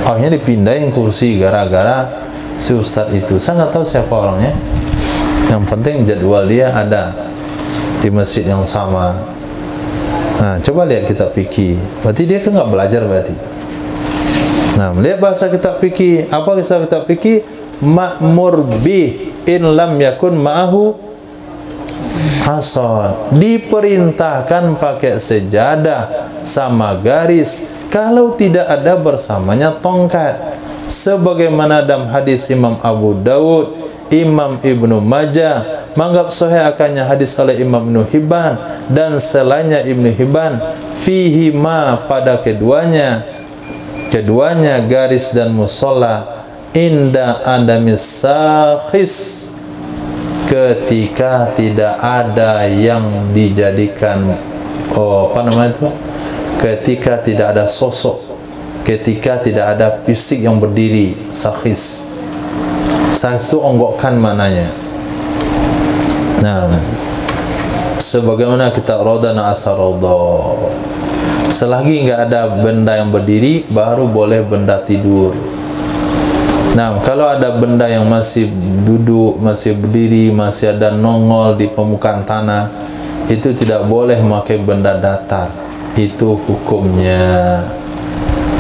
Akhirnya dipindahin kursi gara-gara si ustadz itu. Saya nggak tahu siapa orangnya. Yang penting jadwal dia ada di masjid yang sama. Nah, coba lihat kitab fikih. Berarti dia kan nggak belajar berarti. Nah, lihat bahasa kitab fikih. Apa kitab fikih? Ma'mur bih in lam yakun ma'ahu hasan. Diperintahkan pakai sejadah sama garis kalau tidak ada bersamanya tongkat. Sebagaimana dalam hadis Imam Abu Dawud, Imam Ibnu Majah, menganggap sahih akannya hadis oleh Imam Ibnu Hibban dan selainnya Ibnu Hibban, fihi ma pada keduanya garis dan musola inda andamis sakhis, ketika tidak ada yang dijadikan ketika tidak ada sosok, ketika tidak ada fisik yang berdiri. Sakhis itu onggokan mananya. Nah, sebagaimana kita Rodana Asarodo, selagi nggak ada benda yang berdiri, baru boleh benda tidur. Nah, kalau ada benda yang masih duduk, masih berdiri, masih ada nongol di permukaan tanah, itu tidak boleh memakai benda datar. Itu hukumnya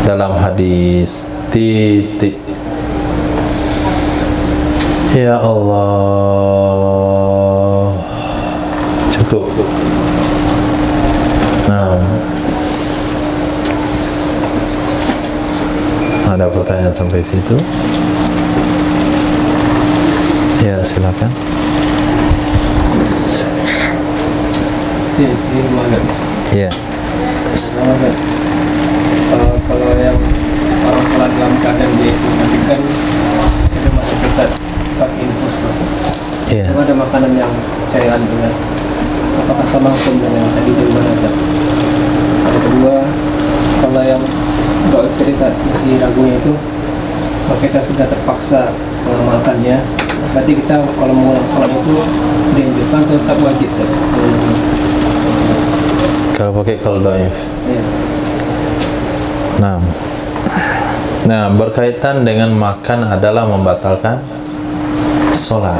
dalam hadis. Titik. Ya Allah, cukup. Nah, ada pertanyaan sampai situ? Ya, silakan. Ya. Kalau yang orang sholat dalam keadaan dia itu sakit kan sudah masuk ke saat pakai infus, Yeah. itu ada makanan yang cairan dengan apakah sama hukum dengan yang tadi dari mana aja? Yang kedua, kalau yang doa istri saat masih ragunya itu, kalau kita sudah terpaksa mengamalkannya, berarti kita kalau mengulang sholat itu dianjurkan atau tetap wajib saja? Kalau pakai kalau dhaif. Ya. Nah, berkaitan dengan makan adalah membatalkan sholat.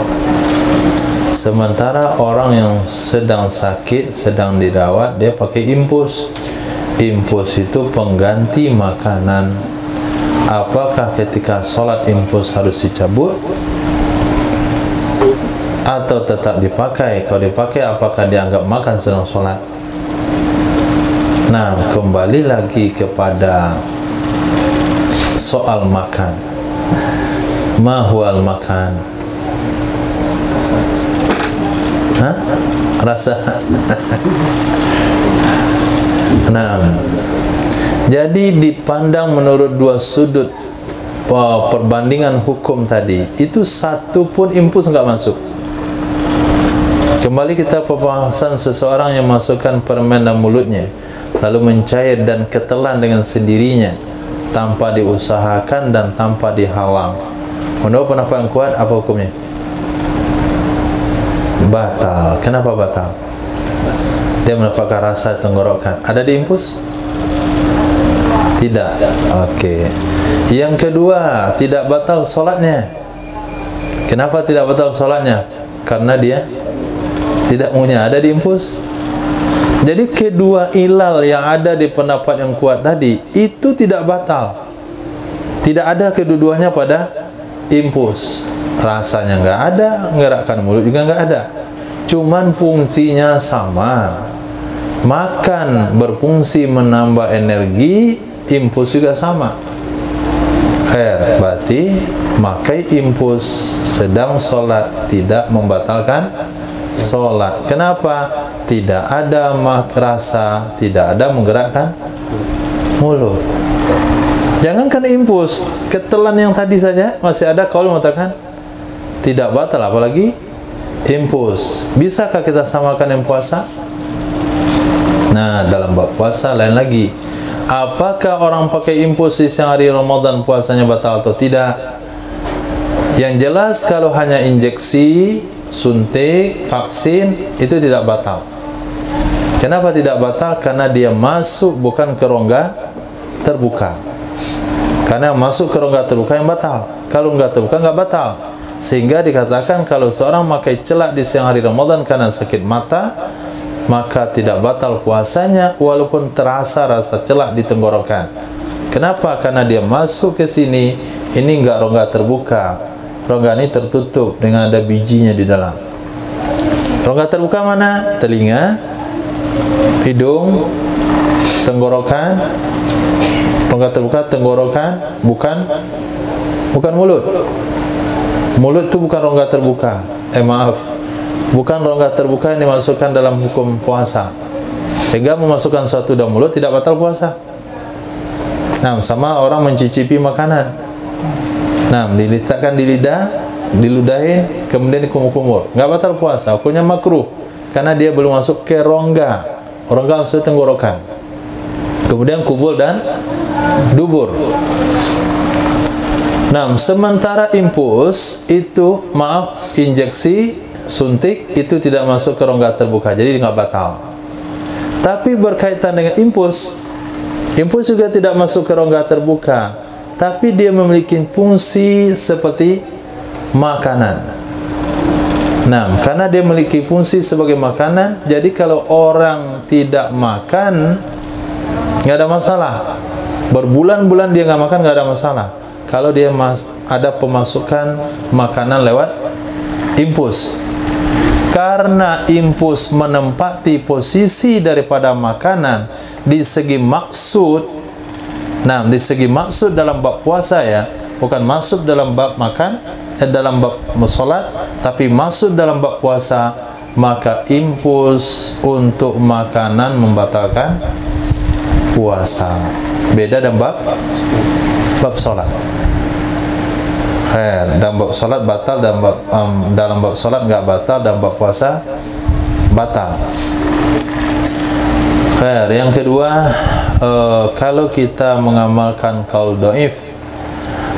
Sementara orang yang sedang sakit, sedang dirawat, dia pakai infus. Infus itu pengganti makanan. Apakah ketika sholat infus harus dicabut atau tetap dipakai? Kalau dipakai, apakah dianggap makan sedang sholat? Nah, kembali lagi kepada soal makan. Mahwal makan. Hah? Rasa. Nah, jadi dipandang menurut dua sudut perbandingan hukum tadi, itu satu pun infus nggak masuk. Kembali kita pembahasan seseorang yang masukkan permen dalam mulutnya, lalu mencair dan ketelan dengan sendirinya, tanpa diusahakan dan tanpa dihalang. Menurut pendapat yang kuat, apa hukumnya? Batal. Kenapa batal? Dia mendapatkan rasa tenggorokan. Ada di infus? Tidak. Oke. Yang kedua, tidak batal sholatnya. Kenapa tidak batal sholatnya? Karena dia tidak punya. Ada di infus. Jadi kedua ilal yang ada di pendapat yang kuat tadi itu tidak batal. Tidak ada kedua-duanya pada impuls. Rasanya nggak ada, menggerakkan mulut juga nggak ada. Cuman fungsinya sama. Makan berfungsi menambah energi, impuls juga sama. Khair, berarti makai impuls sedang sholat tidak membatalkan sholat. Kenapa? Tidak ada rasa, tidak ada menggerakkan mulut. Jangankan impuls, ketelan yang tadi saja masih ada kaul mengatakan tidak batal, apalagi impuls. Bisakah kita samakan yang puasa? Nah, dalam bab puasa lain lagi. Apakah orang pakai impuls di siang hari Ramadan puasanya batal atau tidak? Yang jelas kalau hanya injeksi, suntik, vaksin itu tidak batal. Kenapa tidak batal? Karena dia masuk bukan ke rongga terbuka. Karena masuk ke rongga terbuka yang batal. Kalau enggak terbuka enggak batal. Sehingga dikatakan kalau seorang memakai celak di siang hari Ramadan karena sakit mata, maka tidak batal puasanya walaupun terasa rasa celak di tenggorokan. Kenapa? Karena dia masuk ke sini, ini enggak rongga terbuka. Rongga ini tertutup dengan ada bijinya di dalam. Rongga terbuka mana? Telinga, hidung, tenggorokan. Rongga terbuka tenggorokan, bukan mulut. Mulut itu bukan rongga terbuka. Bukan rongga terbuka yang dimasukkan dalam hukum puasa. Sehingga memasukkan sesuatu dalam mulut tidak batal puasa. Nah, sama orang mencicipi makanan. Nah, diletakkan di lidah, diludahin, kemudian dikumur-kumur. Nggak batal puasa, hukumnya makruh. Karena dia belum masuk ke rongga. Rongga maksudnya tenggorokan. Kemudian kubul dan dubur. Nah, sementara impuls itu, injeksi, suntik itu tidak masuk ke rongga terbuka, jadi nggak batal. Tapi berkaitan dengan impuls juga tidak masuk ke rongga terbuka, tapi dia memiliki fungsi seperti makanan. Nah, karena dia memiliki fungsi sebagai makanan, jadi kalau orang tidak makan nggak ada masalah. Berbulan-bulan dia nggak makan nggak ada masalah. Kalau dia ada pemasukan makanan lewat impuls. Karena impuls menempati posisi daripada makanan di segi maksud. Nah, di segi maksud dalam bab puasa ya, bukan masuk dalam bab makan, dalam bab sholat, tapi masuk dalam bab puasa, maka impuls untuk makanan membatalkan puasa. Beda dalam bab sholat. Dalam bab sholat batal, dalam bab sholat nggak batal, dalam bab puasa batal. Yang kedua, kalau kita mengamalkan qaul dhaif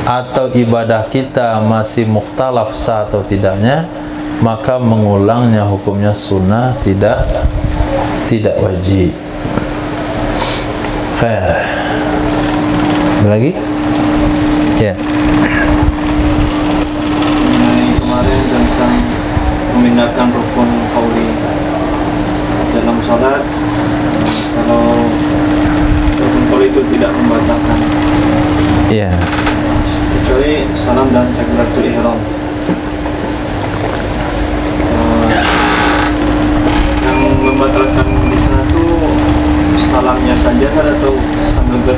atau ibadah kita masih mukhtalaf sah atau tidaknya, maka mengulangnya hukumnya sunnah, tidak wajib. Ada lagi? Ya. Kemarin tentang memindahkan rukun qauli dalam sholat, kalau rukun qauli itu tidak membatalkan. Iya. Kecuali salam dan takbiratul ihram. Yang membatalkan di sana tuh salamnya saja atau sambil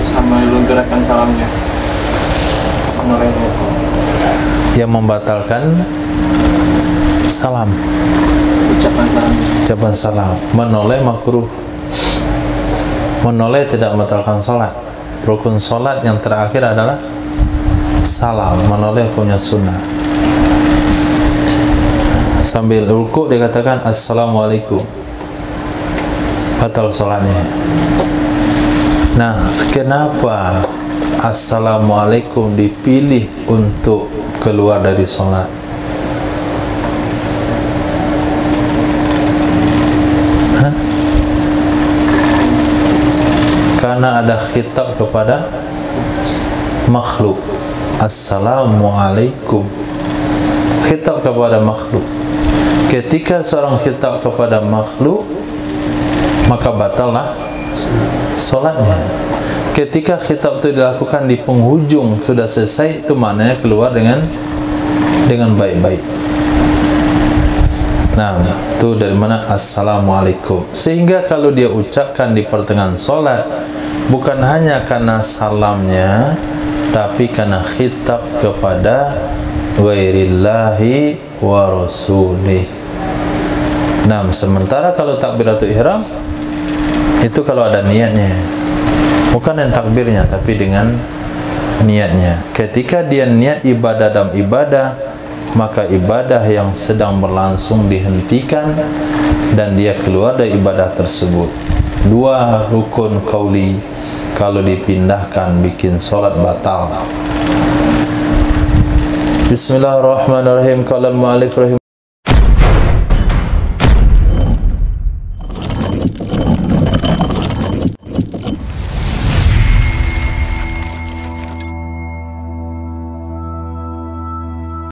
gerakan salamnya? Yang membatalkan salam, ucapan salam. Menoleh makruh. Menoleh tidak membatalkan salat. Rukun salat yang terakhir adalah salam. Menoleh punya sunnah. Sambil rukuk dikatakan assalamualaikum, batal salatnya. Nah, kenapa assalamualaikum dipilih untuk keluar dari sholat? Karena ada khitab kepada makhluk. Assalamualaikum, khitab kepada makhluk. Ketika seorang khitab kepada makhluk, maka batallah sholatnya. ketika khitab itu dilakukan di penghujung sudah selesai, itu maknanya keluar dengan baik-baik. Nah, itu dari mana? Assalamualaikum. Sehingga kalau dia ucapkan di pertengahan solat, bukan hanya karena salamnya, tapi karena khitab kepada ghairillahi wa rasulih. Nah, sementara kalau takbiratul ihram itu kalau ada niatnya, bukan yang takbirnya, tapi dengan niatnya. Ketika dia niat ibadah dalam ibadah, maka ibadah yang sedang berlangsung dihentikan dan dia keluar dari ibadah tersebut. Dua rukun qauli kalau dipindahkan bikin solat batal. Bismillahirrahmanirrahim. Qala al-mu'allif rahimahullah